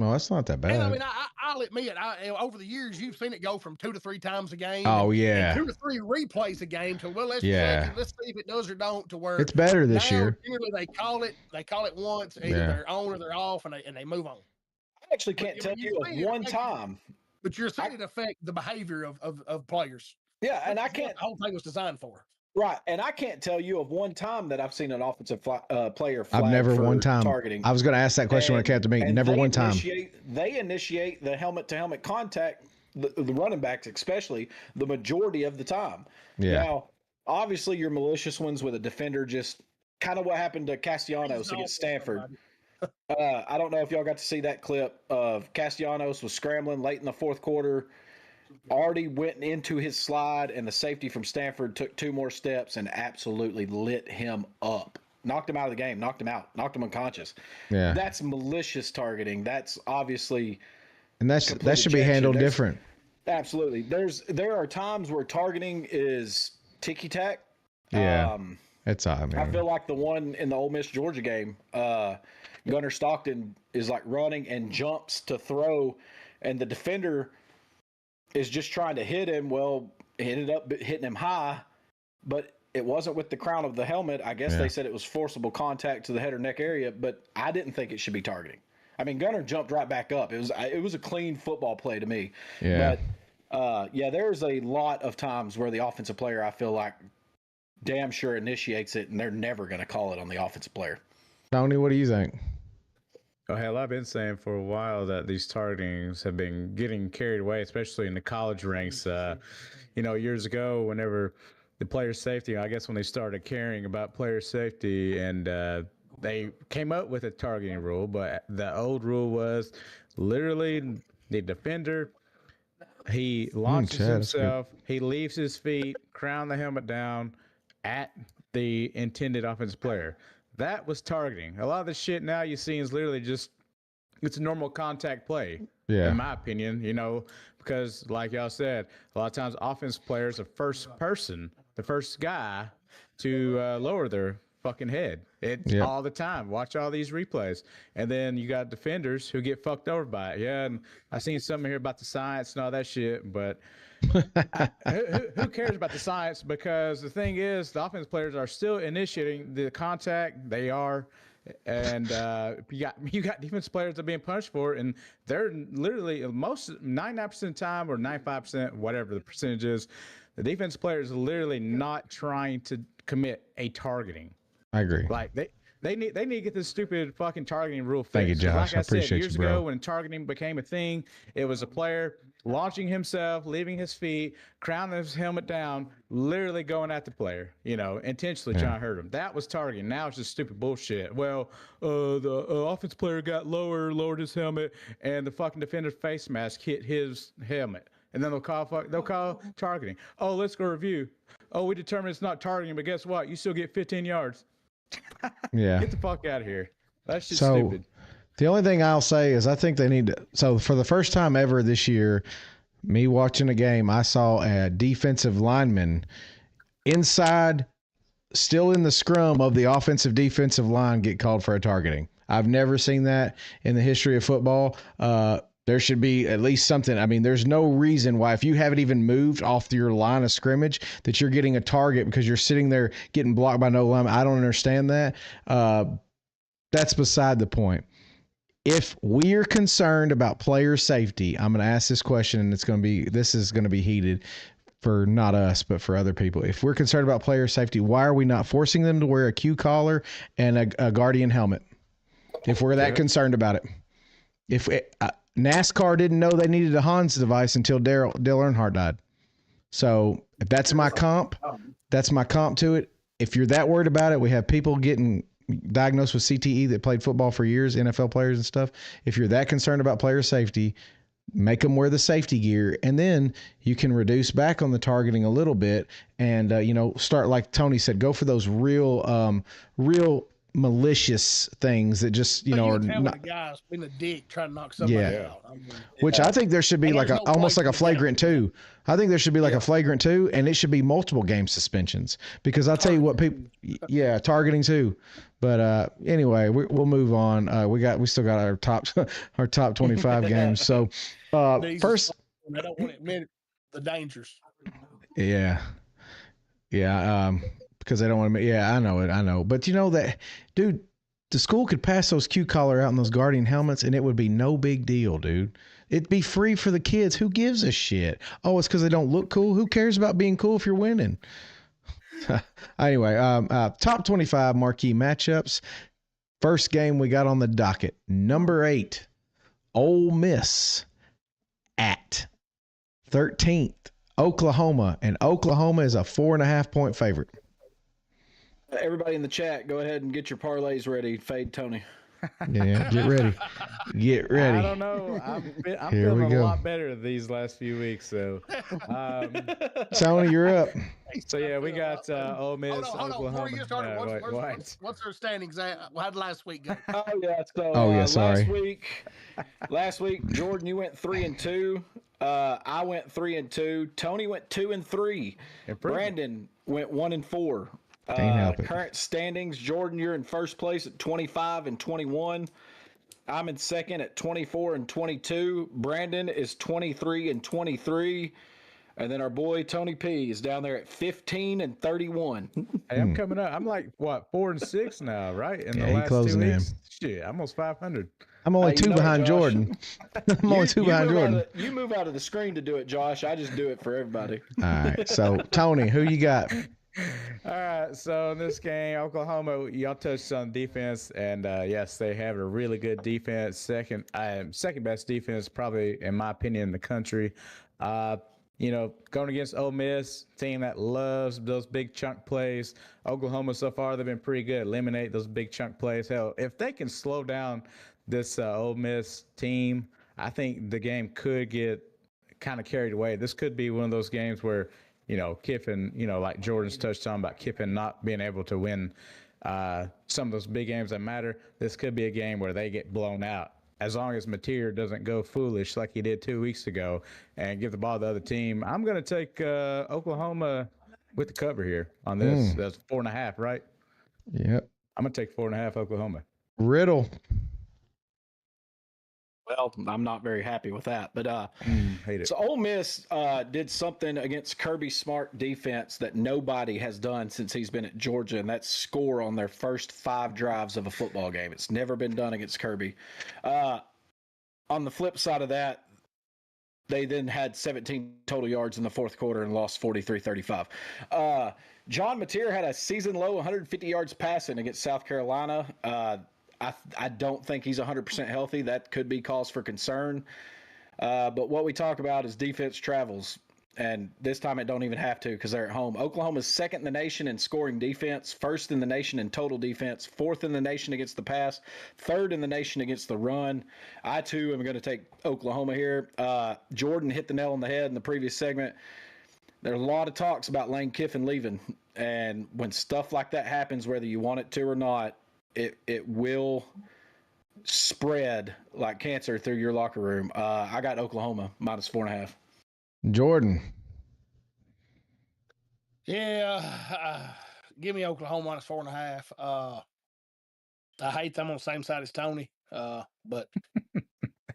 Well, that's not that bad. And I mean, I'll admit, over the years, you've seen it go from 2 to 3 times a game. Oh, yeah. 2 to 3 replays a game to, let's see if it does or don't, to where it's better this year. Generally, they call it once, either they're on or they're off, and they move on. I actually can't tell you of one time. But you're seeing it affect the behavior of players. Yeah, and I can't. The whole thing was designed for. Right, and I can't tell you of one time that I've seen an offensive player flag I've never for one time targeting. I was going to ask that question when it came to me. Never one time. They initiate the helmet-to-helmet contact, the running backs especially, the majority of the time. Yeah. Now, obviously, your malicious ones with a defender, just kind of what happened to Castellanos against Stanford. I don't know if y'all got to see that clip of Castellanos was scrambling late in the 4th quarter. Already went into his slide, and the safety from Stanford took 2 more steps and absolutely lit him up. Knocked him out of the game, knocked him out, knocked him unconscious. Yeah. That's malicious targeting. That's obviously and that should be handled different. Absolutely. There are times where targeting is ticky-tack. Yeah. It's I feel like the one in the Ole Miss Georgia game, Gunnar Stockton is like running and jumps to throw, and the defender is just trying to hit him. Well, it ended up hitting him high, but it wasn't with the crown of the helmet. I guess they said it was forcible contact to the head or neck area, but I didn't think it should be targeting. I mean, Gunnar jumped right back up. It was a clean football play to me. Yeah. But there's a lot of times where the offensive player, I feel like, damn sure initiates it, and they're never going to call it on the offensive player. Tony, what do you think? Oh, hell, I've been saying for a while that these targetings have been getting carried away, especially in the college ranks. Years ago, whenever the player safety, I guess when they started caring about player safety, and they came up with a targeting rule, but the old rule was literally the defender, he launches himself, he leaves his feet, crown the helmet down at the intended offensive player. That was targeting. A lot of the shit now you see is literally just, it's a normal contact play, in my opinion, because like y'all said, a lot of times offense players are the first guy to lower their fucking head. It's all the time. Watch all these replays. And then you got defenders who get fucked over by it. Yeah, and I seen something here about the science and all that shit, but who cares about the science? Because the thing is, the offense players are still initiating the contact. They are, and you got defense players that are being punished for it, and they're literally 99% of the time, or 95%, whatever the percentage is, the defense players are literally not trying to commit a targeting. I agree. Like they need to get this stupid fucking targeting rule fixed. Thank you, Josh. Like I appreciate said, years you, bro. ago when targeting became a thing, it was a player launching himself, leaving his feet, crowning his helmet down, literally going at the player, intentionally trying to hurt him. That was targeting. Now it's just stupid bullshit. Well, the offense player got lowered his helmet, and the fucking defender's face mask hit his helmet. And then they'll call targeting. Oh, let's go review. Oh, we determined it's not targeting, but guess what? You still get 15 yards. Yeah. Get the fuck out of here. That's just stupid. The only thing I'll say is I think they need to. So for the first time ever this year, me watching a game, I saw a defensive lineman inside, still in the scrum of the offensive defensive line, get called for a targeting. I've never seen that in the history of football. There should be at least something. I mean, there's no reason why, if you haven't even moved off your line of scrimmage, that you're getting a target because you're sitting there getting blocked by no lineman. I don't understand that. That's beside the point. If we're concerned about player safety, I'm going to ask this question, and this is going to be heated. for not us, but for other people. If we're concerned about player safety, why are we not forcing them to wear a Q collar and a Guardian helmet? If we're that concerned about it. If NASCAR didn't know they needed a Hans device until Dale Earnhardt died. So if that's my comp to it. If you're that worried about it, we have people getting diagnosed with CTE that played football for years, NFL players and stuff. If you're that concerned about player safety, make them wear the safety gear, and then you can reduce back on the targeting a little bit and, start, like Tony said, go for those real malicious things that just, are not. The guys being a dick trying to knock somebody out. I mean, which I think there should be almost like a flagrant 2. I think there should be like a flagrant 2, and it should be multiple game suspensions because I'll tell you what targeting too. But anyway, we'll move on. We still got our top 25 games. So first, I don't want to admit the dangers. Yeah. Because they don't want to. Yeah, I know. But you know that, dude, the school could pass those Q collar out and those Guardian helmets, and it would be no big deal, dude. It'd be free for the kids. Who gives a shit? Oh, it's because they don't look cool. Who cares about being cool if you're winning? Anyway, top 25 marquee matchups. First game we got on the docket, number 8, Ole Miss at 13th, Oklahoma, and Oklahoma is a 4.5-point favorite. Everybody in the chat, go ahead and get your parlays ready. Fade Tony. Yeah, get ready. I don't know. I'm feeling a lot better these last few weeks. So, Tony, you're up. So yeah, we got Ole Miss, Hold on. Oklahoma. Before you get started, what's our standings at? How did last week go? Sorry. Last week, Jordan, you went 3-2. I went 3-2. Tony went 2-3. Brandon went 1-4. Current standings, Jordan, you're in first place at 25 and 21. I'm in second at 24 and 22. Brandon is 23 and 23. And then our boy Tony P is down there at 15 and 31. Hey, I'm coming up. I'm like, 4 and 6 now, right? In the last 2 weeks. Shit, almost 500. I'm only 2 behind Jordan. I'm only 2 behind Jordan. You move out of the screen to do it, Josh. I just do it for everybody. All right. So, Tony, who you got? All right, so in this game, Oklahoma, y'all touched on defense, and yes, they have a really good defense. Second best defense, probably in my opinion, in the country. Going against Ole Miss, team that loves those big chunk plays. Oklahoma so far, they've been pretty good at eliminate those big chunk plays. Hell, if they can slow down this Ole Miss team, I think the game could get kind of carried away. This could be one of those games where Kiffin, like Jordan's touched on about Kiffin not being able to win some of those big games that matter. This could be a game where they get blown out. As long as Napier doesn't go foolish like he did 2 weeks ago and give the ball to the other team, I'm going to take Oklahoma with the cover here on this. That's 4.5, right? Yep. I'm going to take 4.5 Oklahoma. Riddle. Well, I'm not very happy with that, but hate it. So Ole Miss did something against Kirby Smart defense that nobody has done since he's been at Georgia, and that's score on their first 5 drives of a football game. It's never been done against Kirby. On the flip side of that, they then had 17 total yards in the fourth quarter and lost 43-35. John Napier had a season low 150 yards passing against South Carolina. I don't think he's 100% healthy. That could be cause for concern. But what we talk about is defense travels. And this time it don't even have to because they're at home. Oklahoma's second in the nation in scoring defense, first in the nation in total defense, fourth in the nation against the pass, third in the nation against the run. I, too, am going to take Oklahoma here. Jordan hit the nail on the head in the previous segment. There are a lot of talks about Lane Kiffin leaving. And when stuff like that happens, whether you want it to or not, it will spread like cancer through your locker room. I got Oklahoma minus 4.5. Jordan. Yeah, give me Oklahoma minus 4.5. I hate them on the same side as Tony, but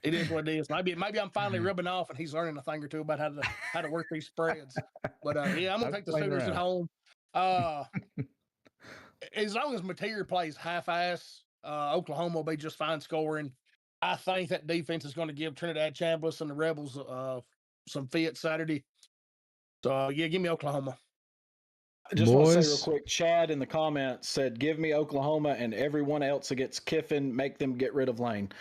it is what it is. Maybe I'm finally rubbing off, and he's learning a thing or two about how to work these spreads. But yeah, I'm gonna take the Sooners at home. As long as Napier plays half-ass, Oklahoma will be just fine scoring. I think that defense is going to give Trinidad Chambliss and the Rebels some fit Saturday. So yeah, give me Oklahoma. I just want to say real Boys. quick, Chad in the comments said, give me Oklahoma and everyone else against Kiffin, make them get rid of Lane.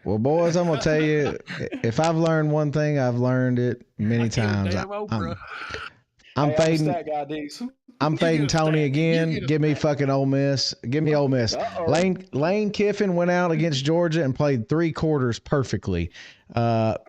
Well, boys, I'm gonna tell you, if I've learned one thing, I've learned it many times. Damn Oprah. I'm Hey, fading. stat guy, D's. I'm fading get a Tony stat. again. You get a Give me stat. fucking Ole Miss. Give me Ole Miss. Uh-oh. Lane Kiffin went out against Georgia and played 3 quarters perfectly.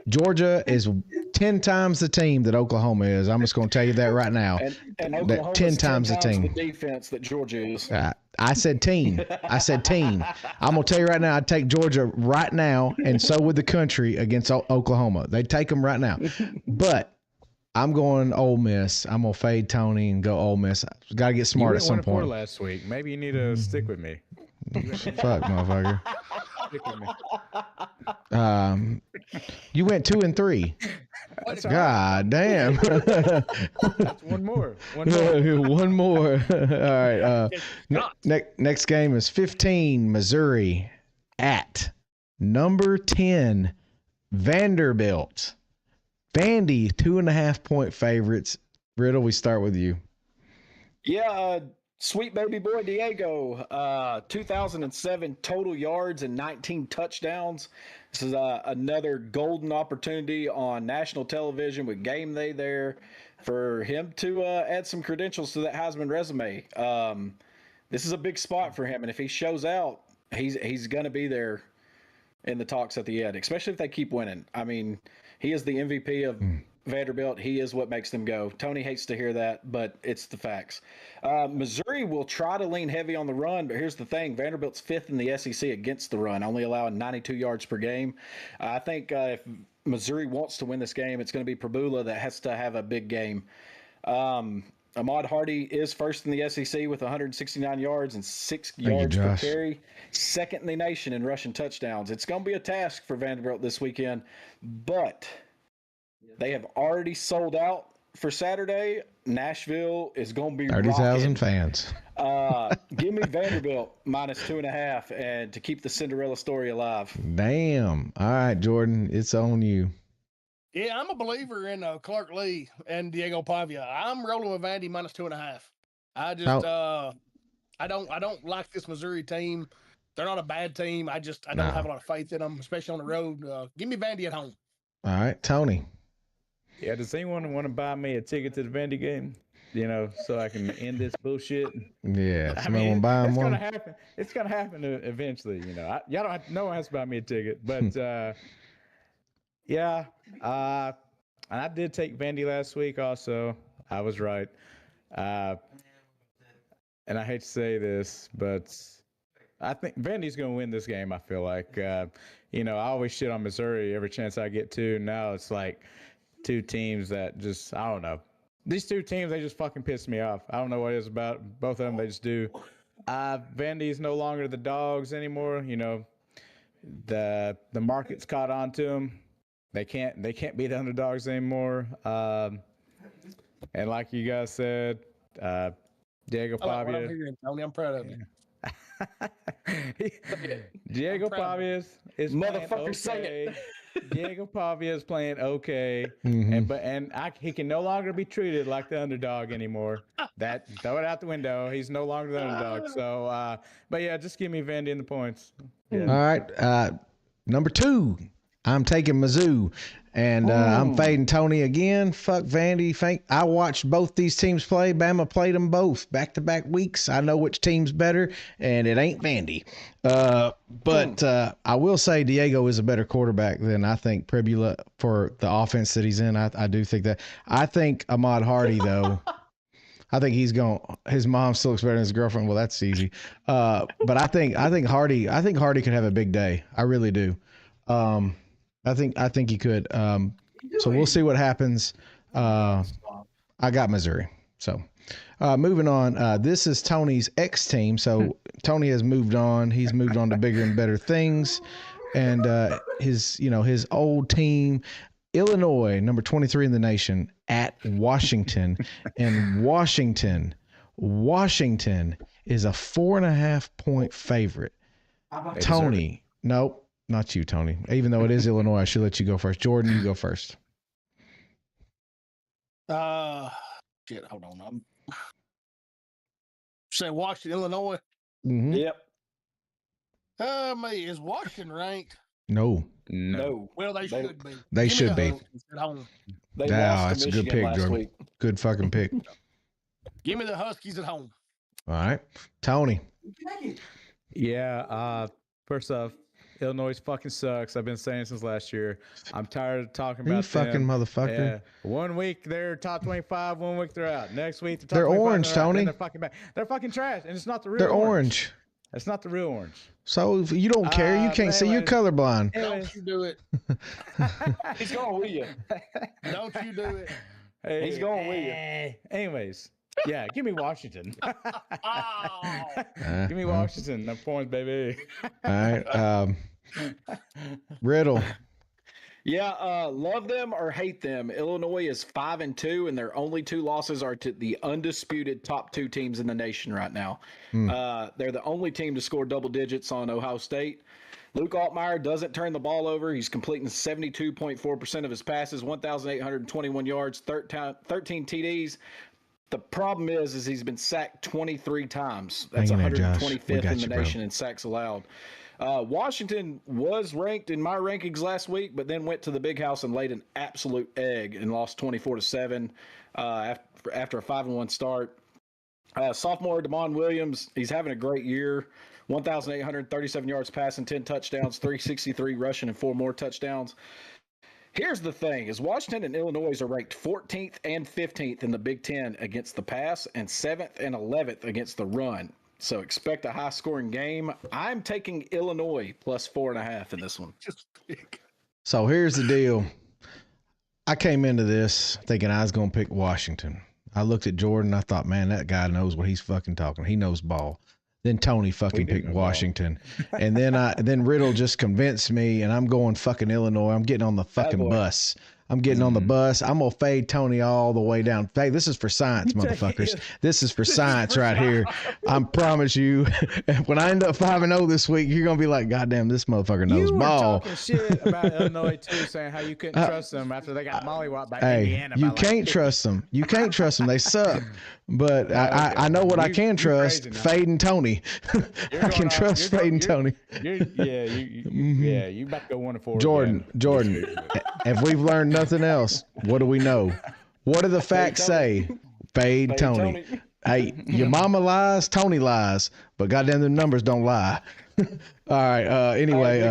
Georgia is 10 times the team that Oklahoma is. I'm just going to tell you that right now. And Oklahoma's 10 times the team. the defense that Georgia is. I said teen. I said teen. I'm going to tell you right now, I'd take Georgia right now, and so would the country against Oklahoma. They'd take them right now. But I'm going Ole Miss. I'm going to fade Tony and go Ole Miss. Got to get smart at some point. Last week. Maybe you need to stick with me. Fuck, motherfucker. Stick with me. You went 2 and 3. God damn. That's one more. One more. One more. All right. Next game is 15 Missouri at number 10 Vanderbilt. Vandy 2.5 point favorites. Riddle, we start with you. Yeah, sweet baby boy Diego, 2007 total yards and 19 touchdowns. This is another golden opportunity on national television with game day there for him to add some credentials to that Heisman resume. This is a big spot for him, and if he shows out, he's going to be there in the talks at the end, especially if they keep winning. I mean, he is the MVP of Vanderbilt. He is what makes them go. Tony hates to hear that, but it's the facts. Missouri will try to lean heavy on the run, but here's the thing. Vanderbilt's 5th in the SEC against the run, only allowing 92 yards per game. I think if Missouri wants to win this game, it's going to be Pabula that has to have a big game. Ahmad Hardy is 1st in the SEC with 169 yards and 6 yards per carry. 2nd in the nation in rushing touchdowns. It's going to be a task for Vanderbilt this weekend, but they have already sold out for Saturday. Nashville is going to be 30,000 fans. Give me Vanderbilt minus 2.5 and to keep the Cinderella story alive. Damn. All right, Jordan, it's on you. Yeah, I'm a believer in Clark Lee and Diego Pavia. I'm rolling with Vandy minus 2.5. I just I don't like this Missouri team. They're not a bad team. I don't have a lot of faith in them, especially on the road. Give me Vandy at home. All right, Tony. Yeah, does anyone want to buy me a ticket to the Vandy game? You know, so I can end this bullshit. Yeah, somebody want to buy him one. It's gonna happen eventually. You know, y'all don't have, no one has to buy me a ticket, but yeah. And I did take Vandy last week. Also, I was right. And I hate to say this, but I think Vandy's going to win this game. I feel like, you know, I always shit on Missouri every chance I get to. Now it's like 2 teams that just, I don't know. These 2 teams, they just fucking piss me off. I don't know what it is about both of them. They just do. Vandy's no longer the dogs anymore. You know, the market's caught on to them. They can't be the underdogs anymore. And like you guys said, Diego Pavia. Tony, I'm proud of you. Diego Pavia is motherfucker say it. Diego Pavia is playing okay, he can no longer be treated like the underdog anymore. That throw it out the window. He's no longer the underdog. So, but yeah, just give me Vandy in the points. Yeah. All right, number 2. I'm taking Mizzou, and I'm fading Tony again. Fuck Vandy. I watched both these teams play. Bama played them both back-to-back weeks. I know which team's better, and it ain't Vandy. But I will say Diego is a better quarterback than I think Prebula for the offense that he's in. I do think that. I think Ahmad Hardy, though, I think his mom still looks better than his girlfriend. Well, that's easy. But I think Hardy could have a big day. I really do. I think he could. So we'll see what happens. I got Missouri. So moving on. This is Tony's ex team. So Tony has moved on. He's moved on to bigger and better things. And his old team, Illinois, number 23 in the nation, at Washington. And Washington is a 4.5 point favorite. Tony, nope. Not you, Tony. Even though it is Illinois, I should let you go first. Jordan, you go first. Shit, hold on. I'm say Washington, Illinois. Mm-hmm. Yep. Is Washington ranked? No. Well, they should be. They Give me should the be. Huskies at home. They Yeah, lost that's to a good Michigan pick, last Jordan. week. Good fucking pick. Give me the Huskies at home. All right. Tony. Yeah. First off, Illinois fucking sucks. I've been saying since last year. I'm tired of talking about You fucking them. motherfucker. Yeah. 1 week they're top 25, 1 week they're out. Next week They're 25, orange, they're out, Tony. then they're fucking back. They're fucking trash, and it's not the real. They're orange. It's not the real orange. So if you don't care, you can't see. You're anyways. colorblind. Don't you do it. He's going with you. Don't you do it. Hey, He's going with you. Anyways, yeah, give me Washington. Oh. Give me Washington. No points, baby. All right. Riddle. Yeah, love them or hate them. Illinois is 5-2, and their only 2 losses are to the undisputed top 2 teams in the nation right now. They're the only team to score double digits on Ohio State. Luke Altmaier doesn't turn the ball over. He's completing 72.4% of his passes, 1,821 yards, 13 TDs. The problem is he's been sacked 23 times. That's Hang in there, Josh. We 125th got in the you, bro. nation in sacks allowed. Washington was ranked in my rankings last week, but then went to the big house and laid an absolute egg and lost 24-7 after a 5-1 start. Sophomore Damon Williams, he's having a great year. 1,837 yards passing, 10 touchdowns, 363 rushing, and 4 more touchdowns. Here's the thing, is Washington and Illinois are ranked 14th and 15th in the Big Ten against the pass and 7th and 11th against the run. So expect a high-scoring game. I'm taking Illinois plus 4.5 in this one. Just pick. So here's the deal. I came into this thinking I was going to pick Washington. I looked at Jordan. I thought, man, that guy knows what he's fucking talking. He knows ball. Then Tony fucking picked Washington. And then Riddle just convinced me, and I'm going fucking Illinois. I'm getting on the fucking bus. I'm getting on the bus. I'm going to fade Tony all the way down. Hey, this is for science, motherfuckers. This is for science right here. I promise you, when I end up 5-0 this week, you're going to be like, goddamn, this motherfucker knows You were ball. talking shit about Illinois, too, saying how you couldn't trust them after they got mollywopped by Hey, Indiana. you by can't trust them. You can't trust them. They suck. But I know what I can trust, crazy now. fading Tony. I can trust fading Tony. You about to go 1-4. Jordan, if we've learned nothing else, what do we know? What do the facts say? Fade Tony. Hey, your mama lies, Tony lies, but goddamn the numbers don't lie. All right. Anyway,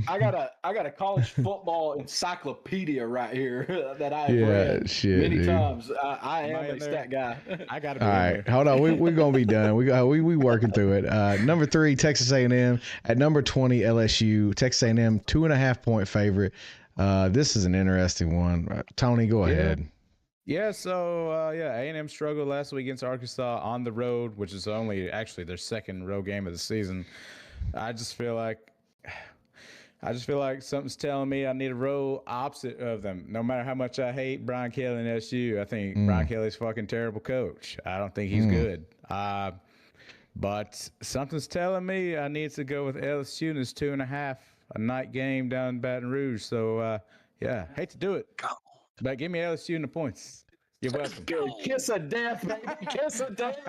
I got a college football encyclopedia right here that I have Yeah, read shit, many dude. times. I am in a there? stat guy. I got to all be right, hold on. We're gonna be done. We working through it. Number 3, Texas A&M. At number 20, LSU. Texas A&M 2.5-point favorite. This is an interesting one. Tony, go ahead. Yeah, so A&M struggled last week against Arkansas on the road, which is only actually their second road game of the season. I just feel like something's telling me I need a roll opposite of them. No matter how much I hate Brian Kelly and SU, I think Brian Kelly's a fucking terrible coach. I don't think he's good. But something's telling me I need to go with LSU, and it's 2.5, a night game down in Baton Rouge. So hate to do it, but give me LSU in the points. You're welcome. Kiss of death, baby. Kiss of death.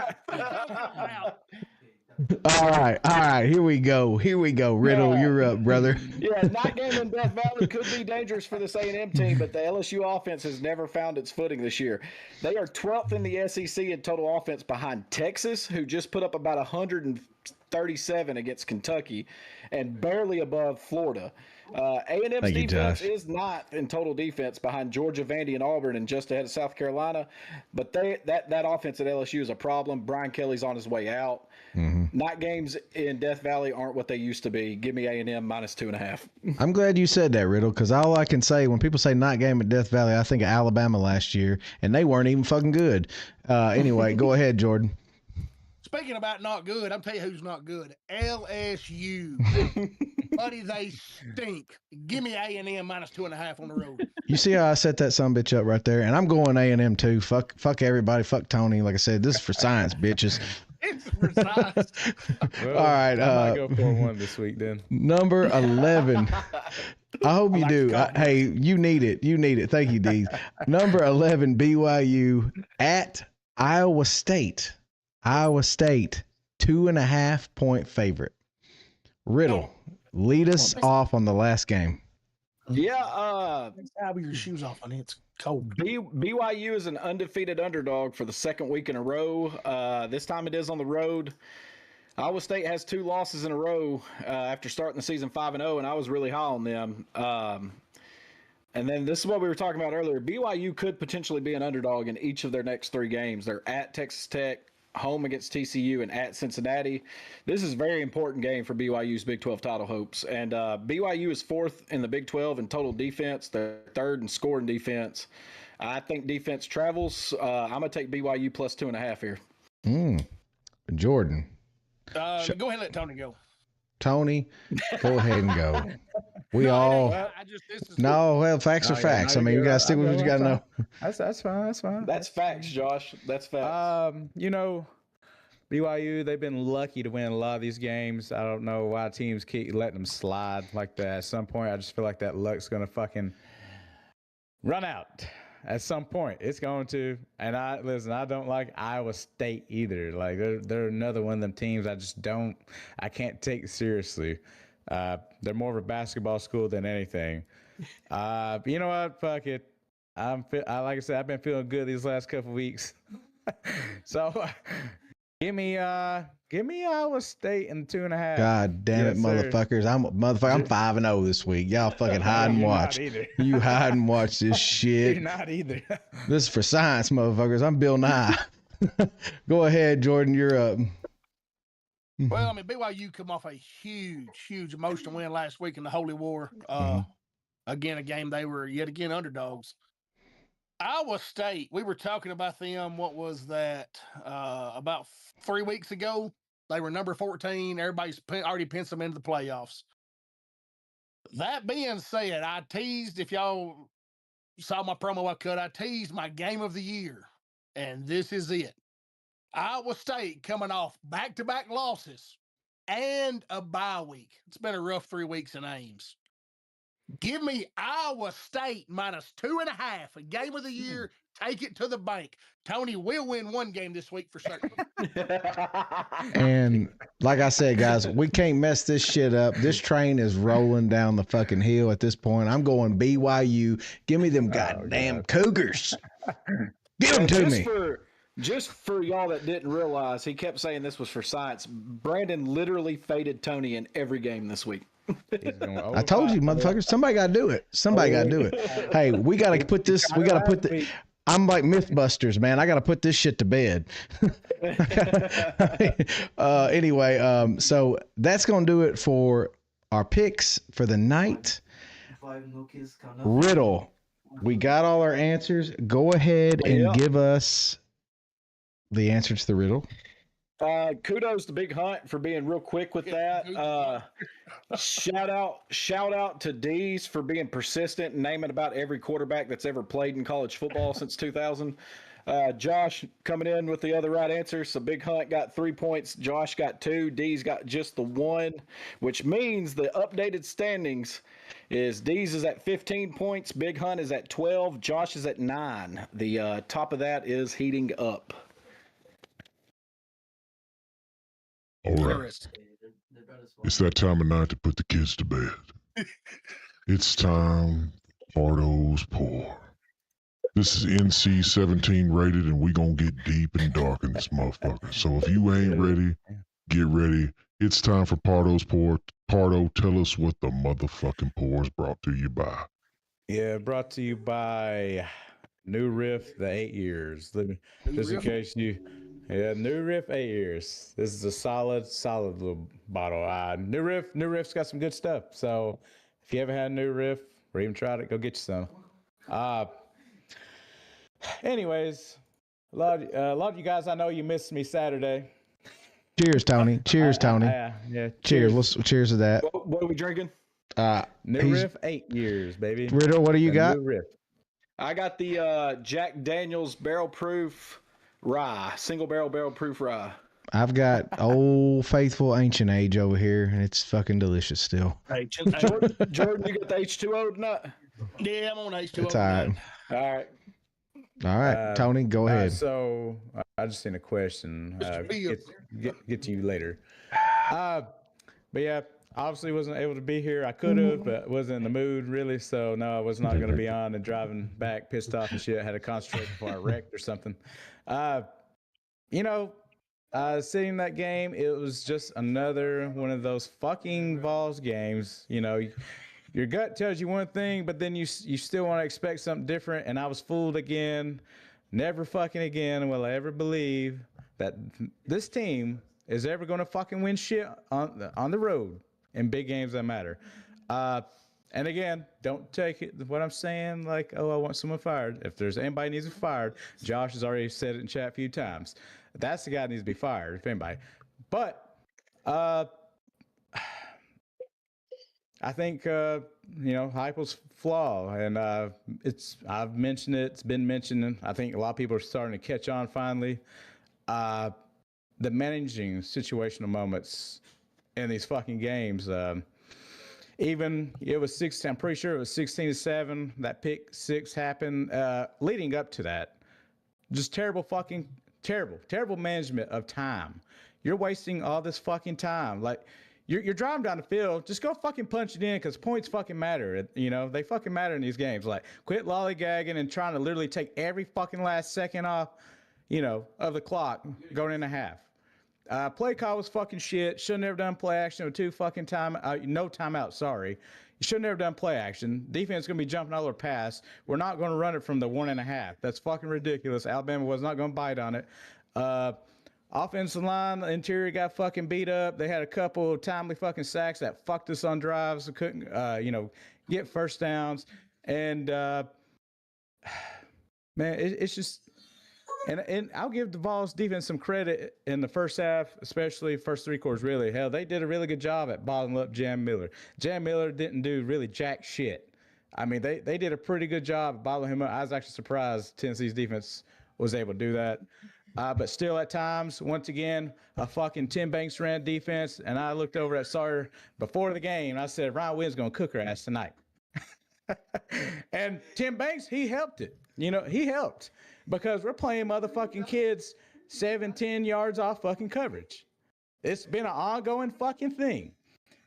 All right. Here we go. Riddle, you're up, brother. Yeah, night game in Death Valley could be dangerous for this A&M team, but the LSU offense has never found its footing this year. They are 12th in the SEC in total offense behind Texas, who just put up about 137 against Kentucky, and barely above Florida. A&M's Thank you, defense Josh. is ninth in total defense behind Georgia, Vandy, and Auburn, and just ahead of South Carolina. But that offense at LSU is a problem. Brian Kelly's on his way out. Night games in Death Valley aren't what they used to be. Give me A&M minus 2.5. I'm glad you said that, Riddle, because all I can say when people say night game at Death Valley, I think of Alabama last year, and they weren't even fucking good. Anyway, go ahead, Jordan. Speaking about not good, I'm tell you who's not good. LSU. Buddy, they stink. Give me A&M minus 2.5 on the road. You see how I set that sumbitch up right there? And I'm going A&M too. Fuck everybody. Fuck Tony. Like I said, this is for science, bitches. It's precise. Well, All right, I might go 4-1 this week then. number 11. I hope you like do. the confidence. Hey, you need it. You need it. Thank you, Dees. Number 11, BYU at Iowa State. Iowa State, 2.5-point favorite. Riddle, lead us off on the last game. Yeah, Have your shoes off on it. It's cold. BYU is an undefeated underdog for the second week in a row. This time it is on the road. Iowa State has 2 losses in a row after starting the season 5-0, and I was really high on them. And then this is what we were talking about earlier. BYU could potentially be an underdog in each of their next 3 games. They're at Texas Tech, home against TCU, and at Cincinnati. This is a very important game for BYU's Big 12 title hopes. And BYU is 4th in the Big 12 in total defense. They're 3rd in scoring defense. I think defense travels. I'm going to take BYU plus 2.5 here. Jordan. Go ahead and let Tony go. Tony, go ahead and go. We all. No, well, facts are facts. I mean, you got to stick with what you got to know. That's fine. That's fine. That's facts, Josh. That's facts. BYU, they've been lucky to win a lot of these games. I don't know why teams keep letting them slide like that. At some point, I just feel like that luck's going to fucking run out. At some point, it's going to. And I don't like Iowa State either. Like they're another one of them teams I can't take seriously. They're more of a basketball school than anything. You know what? Fuck it. Like I said, I've been feeling good these last couple of weeks. So give me Iowa State and 2.5. God damn it, motherfuckers! I'm 5-0 this week. Y'all fucking hide and watch. You hide and watch this shit. You're not either. This is for science, motherfuckers. I'm Bill Nye. Go ahead, Jordan. You're up. Well, I mean, BYU come off a huge emotional win last week in the Holy War. Again, a game they were yet again underdogs. Iowa State, we were talking about them, what was that, about 3 weeks ago? They were number 14. Everybody's already penciled them into the playoffs. That being said, I teased, if y'all saw my promo I cut, I teased my game of the year, and this is it. Iowa State coming off back-to-back losses and a bye week. It's been a rough 3 weeks in Ames. Give me Iowa State minus 2.5, a game of the year. Take it to the bank. Tony will win one game this week for certain. And like I said, guys, we can't mess this shit up. This train is rolling down the fucking hill at this point. I'm going BYU. Give me them goddamn Cougars. Give them to me. Just for y'all that didn't realize, he kept saying this was for science. Brandon literally faded Tony in every game this week. I told you, motherfuckers. Somebody got to do it. Somebody got to do it. Hey, we got to put this. We got to put the. I'm like Mythbusters, man. I got to put this shit to bed. Anyway, so that's gonna do it for our picks for the night. Riddle, we got all our answers. Go ahead and give us the answer to the riddle. Kudos to Big Hunt for being real quick with that. Shout out to Dees for being persistent and naming about every quarterback that's ever played in college football since 2000. Josh coming in with the other right answer. So Big Hunt got 3 points. Josh got 2. Dees got just the 1, which means the updated standings is Dees is at 15 points. Big Hunt is at 12. Josh is at 9. The top of that is heating up. All right. It's that time of night to put the kids to bed. It's time for Pardo's Pour. This is NC-17 rated, and we gonna get deep and dark in this motherfucker. So if you ain't ready, get ready. It's time for Pardo's Pour. Pardo, tell us what the motherfucking pour is brought to you by. Yeah, brought to you by New Riff, the 8 years. Just in case you... Yeah, New Riff 8 years. This is a solid little bottle. New Riff's got some good stuff. So if you haven't had New Riff or even tried it, go get you some. Anyways, a lot of you guys, I know you missed me Saturday. Cheers, Tony. Cheers, Tony. Yeah. Cheers. Cheers to that. What are we drinking? New Riff 8 years, baby. Riddle, what do you got? New Riff. I got the Jack Daniel's barrel proof rye, single barrel proof rye. I've got old faithful ancient age over here, and it's fucking delicious still. Hey, Jordan, you got the H2O tonight? yeah, I'm on H2O. It's all right. All right. All right, Tony, go ahead. So I just seen a question. Get to you later. But yeah, obviously wasn't able to be here. I could have, but wasn't in the mood really. So no, I was not going to be on and driving back pissed off and shit. I had to concentrate before I wrecked or something. Seeing that game, it was just another one of those fucking Vols games. You know, your gut tells you one thing, but then you still want to expect something different. And I was fooled again. Never fucking again will I ever believe that this team is ever going to fucking win shit on the road in big games that matter. And again, don't take it what I'm saying like, oh, I want someone fired. If there's anybody needs to be fired, Josh has already said it in chat a few times. That's the guy that needs to be fired, if anybody. But I think Heupel's flaw, and I've mentioned it. It's been mentioned, and I think a lot of people are starting to catch on finally. The managing situational moments in these fucking games. Even it was 16. I'm pretty sure it was 16-7. That pick six happened. Leading up to that, just terrible management of time. You're wasting all this fucking time. Like you're driving down the field, just go fucking punch it in because points fucking matter. You know they fucking matter in these games. Like quit lollygagging and trying to literally take every fucking last second off, of the clock going into half. Play call was fucking shit. Should have never done play action with no timeout. Sorry. You should have never done play action. Defense is going to be jumping all over pass. We're not going to run it from the 1.5. That's fucking ridiculous. Alabama was not going to bite on it. Offensive line, interior got fucking beat up. They had a couple timely fucking sacks that fucked us on drives. Couldn't, get first downs. And, man, it's just... And I'll give the Vols defense some credit in the first half, especially first three quarters, really. Hell, they did a really good job at bottling up Jam Miller. Jam Miller didn't do really jack shit. I mean, they did a pretty good job at bottling him up. I was actually surprised Tennessee's defense was able to do that. But still at times, once again, a fucking Tim Banks ran defense. And I looked over at Sawyer before the game, and I said, Ryan Wynn's going to cook her ass tonight. And Tim Banks, he helped it. He helped. Because we're playing motherfucking kids 7-10 yards off fucking coverage. It's been an ongoing fucking thing.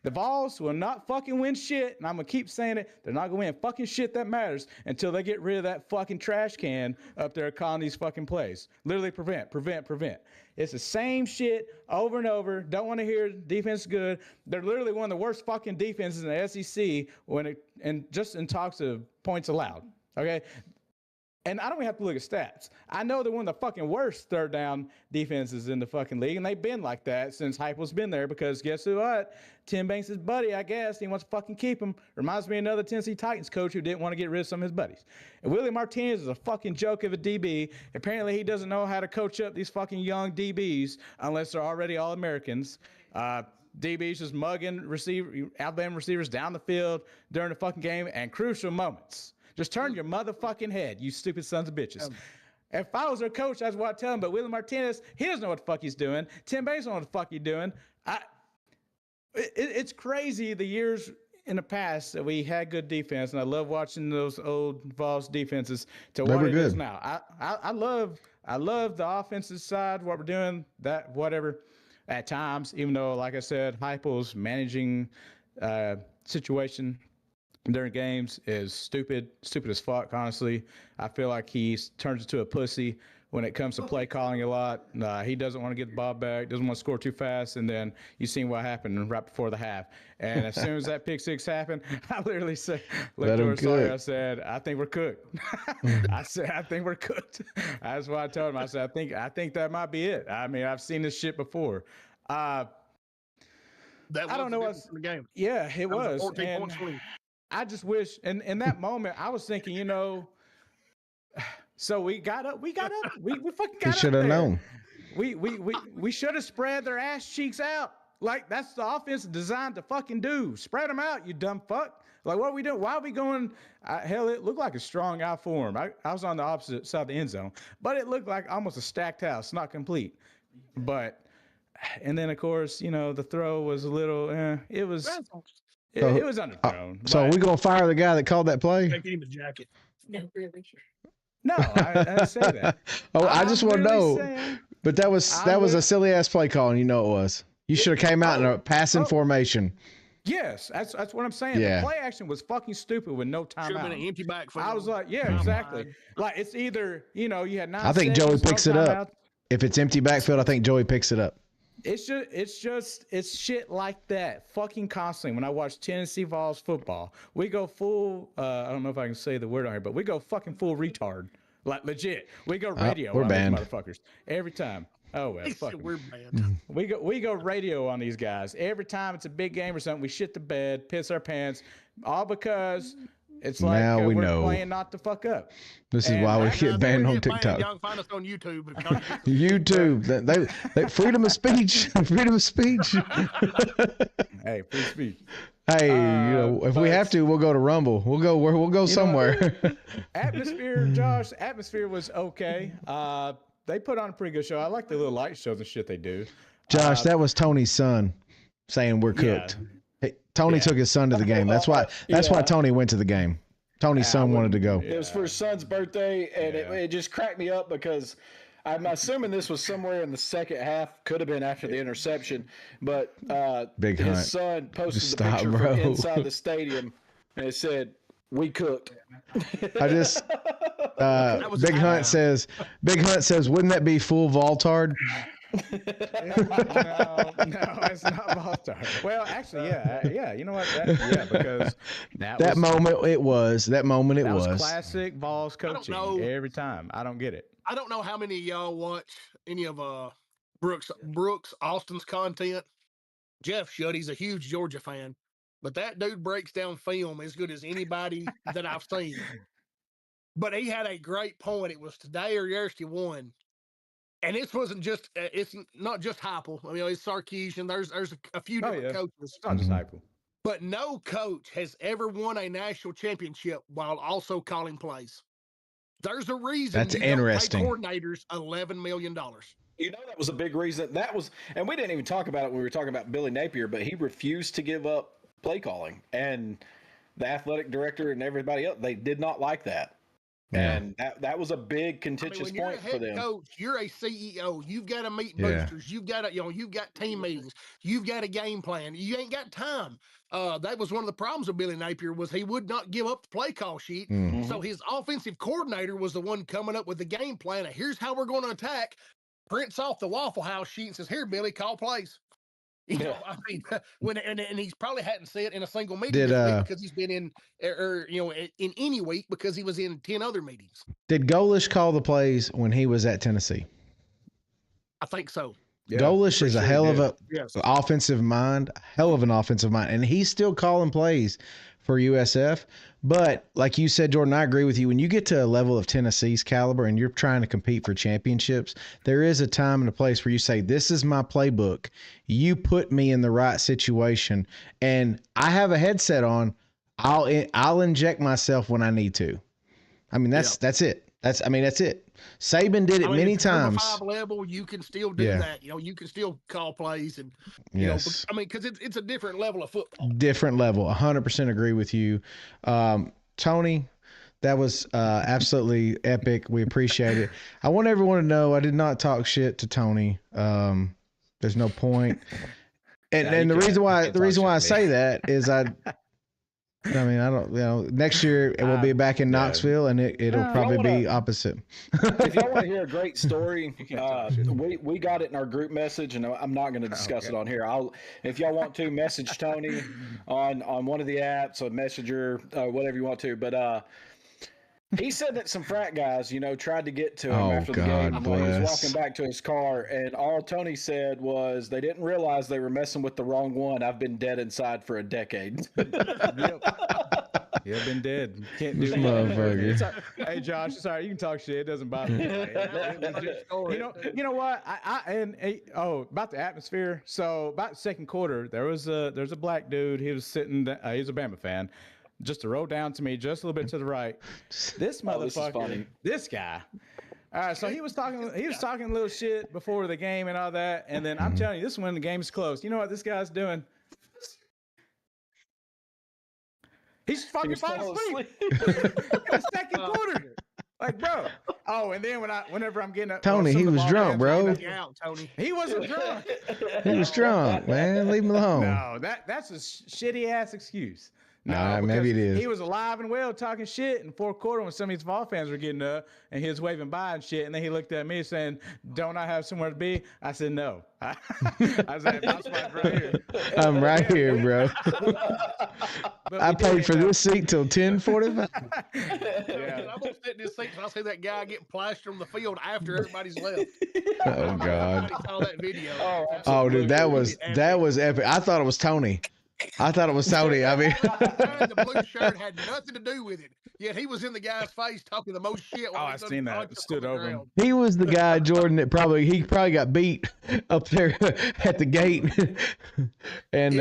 The Vols will not fucking win shit, and I'm going to keep saying it. They're not going to win fucking shit that matters until they get rid of that fucking trash can up there calling these fucking plays. Literally prevent. It's the same shit over and over. Don't want to hear defense is good. They're literally one of the worst fucking defenses in the SEC just in talks of points allowed. Okay? And I don't even have to look at stats. I know they're one of the fucking worst third down defenses in the fucking league, and they've been like that since Heupel's been there because guess what? Tim Banks' his buddy, I guess. He wants to fucking keep him. Reminds me of another Tennessee Titans coach who didn't want to get rid of some of his buddies. And Willie Martinez is a fucking joke of a DB. Apparently, he doesn't know how to coach up these fucking young DBs unless they're already All-Americans. DBs just mugging Alabama receivers down the field during the fucking game and crucial moments. Just turn your motherfucking head, you stupid sons of bitches. If I was their coach, that's what I'd tell him. But Willie Martinez, he doesn't know what the fuck he's doing. Tim Banks don't know what the fuck he's doing. It's crazy the years in the past that we had good defense, and I love watching those old Vols defenses to what it is now. I love the offensive side, what we're doing, that whatever at times, even though, like I said, Heupel's managing situation during games is stupid as fuck, honestly. I feel like he turns into a pussy when it comes to play calling a lot. He doesn't want to get the ball back, doesn't want to score too fast, and then you seen what happened right before the half. And as soon as that pick six happened, I literally said, I said, I think we're cooked. I said, I think we're cooked. That's what I told him. I said, I think that might be it. I mean, I've seen this shit before. I don't know what's the game. Yeah, it was. 14 point swing. I just wish, and in that moment, I was thinking, so we got up. We fucking got up. You should have known. We should have spread their ass cheeks out. Like, that's the offense designed to fucking do. Spread them out, you dumb fuck. Like, what are we doing? Why are we going? Hell, it looked like a strong out for him. I was on the opposite side of the end zone, but it looked like almost a stacked house, not complete. But And then, of course, the throw was a little. It was underthrown. So are we gonna fire the guy that called that play? Take him a jacket. No, really. No, I didn't say that. I just want to know. Saying, But that was a silly ass play call, and you know it was. You should have came out in a passing formation. Yes, that's what I'm saying. Yeah. The play action was fucking stupid with no timeout. Should have been an empty backfield. I was like, yeah, exactly. Like it's either you had 9 I think seconds, Joey picks no it timeout. up. If it's empty backfield, I think Joey picks it up. It's shit like that fucking constantly. When I watch Tennessee Vols football, we go full. I don't know if I can say the word on here, but we go fucking full retard. Like legit, we go radio. We're on banned. these motherfuckers every time. Oh well, fuck 'em. We're banned. We go radio on these guys every time it's a big game or something. We shit the bed, piss our pants, all because it's like Now we we're know. playing not to fuck up. This is why we get banned on TikTok. Y'all can find us on YouTube. YouTube, they freedom of speech, freedom of speech. Hey, free speech. Hey, if we have to, we'll go to Rumble. We'll go somewhere. Atmosphere, Josh. Atmosphere was okay. They put on a pretty good show. I like the little light shows and shit they do. Josh, that was Tony's son saying we're cooked. Hey, Tony took his son to the game. That's why Tony went to the game. Tony's son wanted to go. It was for his son's birthday, and it just cracked me up because I'm assuming this was somewhere in the second half. Could have been after the interception, but Big his Hunt. son posted Just the stop, picture bro. from inside the stadium, and it said, "We cooked." I just Big Hunt says, wouldn't that be full Voltard? No, it's not Baltar. Well, actually, yeah. You know what? Because That moment it was classic Vols coaching every time. I don't get it. I don't know how many of y'all watch any of Brooks Austin's content. Jeff Shutt, he's a huge Georgia fan, but that dude breaks down film as good as anybody that I've seen. But he had a great point. It was today or yesterday one. And this wasn't just, it's not just Heupel. I mean, it's Sarkisian. There's a few different coaches. It's not just Heupel. But no coach has ever won a national championship while also calling plays. There's a reason that's you interesting. Don't pay coordinators $11 million. You know, that was a big reason. That was, and we didn't even talk about it when we were talking about Billy Napier, but he refused to give up play calling. And the athletic director and everybody else, they did not like that. Yeah. And that was a big contentious point for them. Coach, you're a CEO. You've got to meet boosters. You've got to, you've got team meetings. You've got a game plan. You ain't got time. That was one of the problems with Billy Napier was he would not give up the play call sheet. Mm-hmm. So his offensive coordinator was the one coming up with the game plan. Here's how we're going to attack. Prints off the Waffle House sheet and says, "Here, Billy, call plays." You know, I mean, and he's probably hadn't said it in a single meeting this week because he's been in, in any week because he was in 10 other meetings. Did Golish call the plays when he was at Tennessee? I think so. Yeah, Golish is a hell of a offensive mind, and he's still calling plays for USF. But like you said, Jordan, I agree with you. When you get to a level of Tennessee's caliber and you're trying to compete for championships, there is a time and a place where you say, this is my playbook. You put me in the right situation, and I have a headset on. I'll inject myself when I need to. I mean, that's it. That's it. Saban did it many times. 5 level, you can still do that. You can still call plays, and you know, I mean, because it's a different level of football. Different level. 100% agree with you, Tony. That was absolutely epic. We appreciate it. I want everyone to know I did not talk shit to Tony. There's no point. And the reason why I say that is I mean, I don't, next year it will be back in Knoxville, and it'll probably be opposite. If y'all want to hear a great story, we got it in our group message, and I'm not going to discuss it on here. If y'all want to, message Tony on one of the apps or Messenger, whatever you want to. But he said that some frat guys, tried to get to him after the game when he was walking back to his car, and all Tony said was they didn't realize they were messing with the wrong one. I've been dead inside for a decade. Yeah, been dead. Can't do that. Hey, Josh, sorry, you can talk shit. It doesn't bother me. You know what? About the atmosphere. So about the second quarter, there's a black dude. He was sitting. He's a Bama fan. Just a row down to me, just a little bit to the right. This motherfucker, this guy. All right, so he was talking a little shit before the game and all that, and then I'm telling you, this is when the game's close. You know what this guy's doing? He's fucking falling asleep. The second quarter. Like, bro. Oh, and then whenever I'm getting up, Tony, he was drunk, bro. Tony. He wasn't drunk. He was drunk, man. Leave him alone. No, that's a shitty ass excuse. No, All right, maybe it is. He was alive and well talking shit in fourth quarter when some of these ball fans were getting up and he was waving by and shit. And then he looked at me saying, "Don't I have somewhere to be?" I said, "No." I said, "My spot's right here." I'm right here, bro. I paid for this seat till 10:45. Yeah. I'm gonna sit in this seat and I see that guy getting plastered on the field after everybody's left. Oh God. I saw that video. Oh, dude, that was epic. I thought it was Tony. I mean, the blue shirt had nothing to do with it. Yet he was in the guy's face talking the most shit. Oh, I seen that. Stood over him. he was the guy, Jordan, that probably got beat up there at the gate, and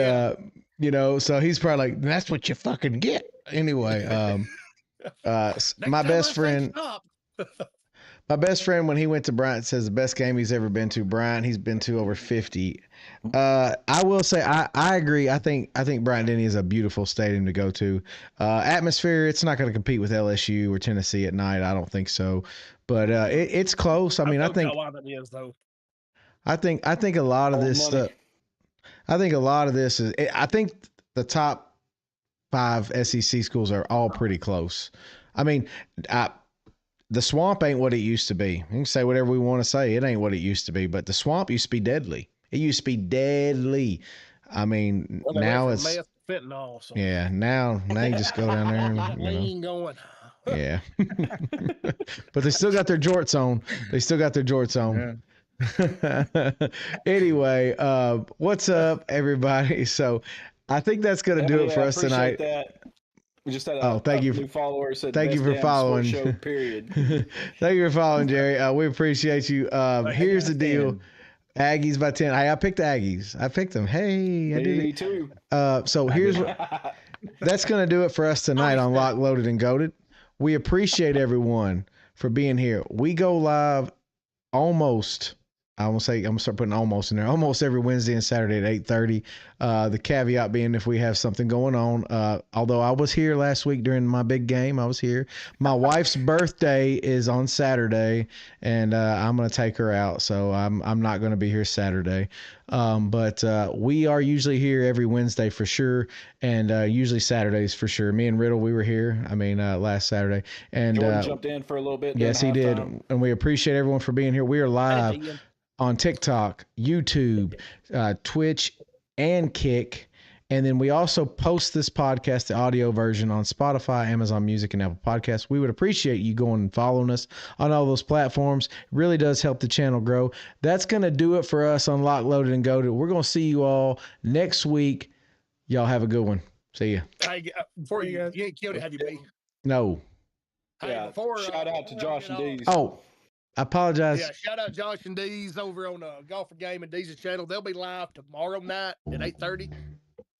you know, so he's probably like, "That's what you fucking get." Anyway, my best friend. My best friend, when he went to Bryant, says the best game he's ever been to. Bryant, he's been to over 50. I will say, I agree. I think Bryant-Denny is a beautiful stadium to go to. Atmosphere, it's not going to compete with LSU or Tennessee at night. I don't think so. But it's close. I mean, I think a lot of this stuff. I think a lot of this is. I think the top 5 SEC schools are all pretty close. I mean, the Swamp ain't what it used to be. We can say whatever we want to say. It ain't what it used to be, but the Swamp used to be deadly. It used to be deadly. I mean, now it's fentanyl. So. Yeah, now you just go down there and ain't going. Yeah. But they still got their jorts on. Yeah. Anyway, what's up, everybody? So I think that's gonna do it for us tonight. That. We just had a thank you, new follower. Said thank you for following. Show, period. Thank you for following, Jerry. We appreciate you. Here's the deal. Aggies by 10. I picked Aggies. I picked them. Hey, I did it. Me too. So here's what. That's going to do it for us tonight on Lock, Loaded, and Goated. We appreciate everyone for being here. We go live almost. I'm gonna start putting almost in there. Almost every Wednesday and Saturday at 8:30. The caveat being if we have something going on. Although I was here last week during my big game, I was here. My wife's birthday is on Saturday, and I'm gonna take her out, so I'm not gonna be here Saturday. But we are usually here every Wednesday for sure, and usually Saturdays for sure. Me and Riddle, we were here. Last Saturday, and Jordan jumped in for a little bit. Yes, he did, and we appreciate everyone for being here. We are live on TikTok, YouTube, Twitch, and Kick. And then we also post this podcast, the audio version, on Spotify, Amazon Music, and Apple Podcasts. We would appreciate you going and following us on all those platforms. It really does help the channel grow. That's going to do it for us on Lock, Loaded, and Goated. We're going to see you all next week. Y'all have a good one. See ya. Hey, before you ain't killed it, have you been? No. Hey, yeah, shout out to Josh and Dee's. Oh, I apologize. Yeah, shout out Josh and Dee's over on Golfer Game and Dee's channel. They'll be live tomorrow night at 8:30.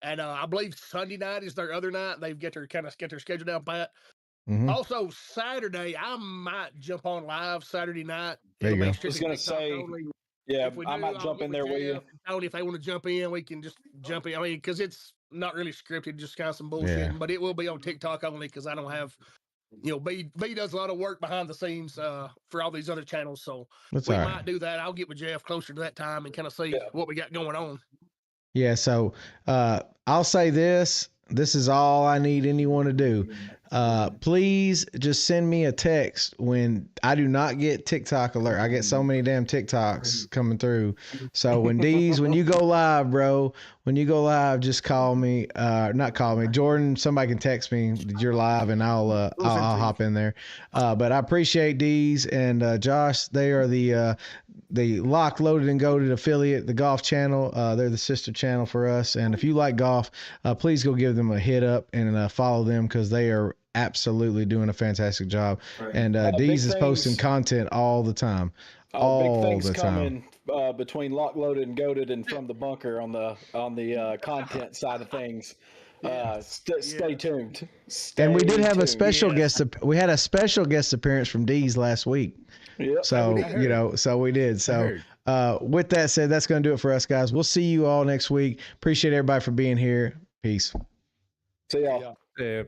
And I believe Sunday night is their other night. They've get their schedule down pat. Mm-hmm. Also, Saturday, I might jump on live Saturday night. There you go. I was going to say, yeah, I might jump in there with you. Tony, if they want to jump in, we can just jump in. I mean, because it's not really scripted, just kind of some bullshit. Yeah. But it will be on TikTok only because I don't have, B does a lot of work behind the scenes for all these other channels. So we might do that. I'll get with Jeff closer to that time and kind of see what we got going on. Yeah, so I'll say this. This is all I need anyone to do. Please just send me a text when I do not get TikTok alert. I get so many damn TikToks coming through. So when you go live, bro, just call me. Not call me, Jordan. Somebody can text me you're live, and I'll hop in there. But I appreciate D's and Josh. They are the Lock, Loaded, and Goated affiliate, the golf channel. They're the sister channel for us. And if you like golf, please go give them a hit up and follow them because they are absolutely doing a fantastic job. Right. And Deez is posting content all the time. All big things the time. Coming between Lock, Loaded, and Goated and From the Bunker on the content side of things. Stay tuned. And we did have a tuned. special guest. We had a special guest appearance from D's last week. Yep. So, so we did. So with that said, that's going to do it for us, guys. We'll see you all next week. Appreciate everybody for being here. Peace. See y'all. Yeah.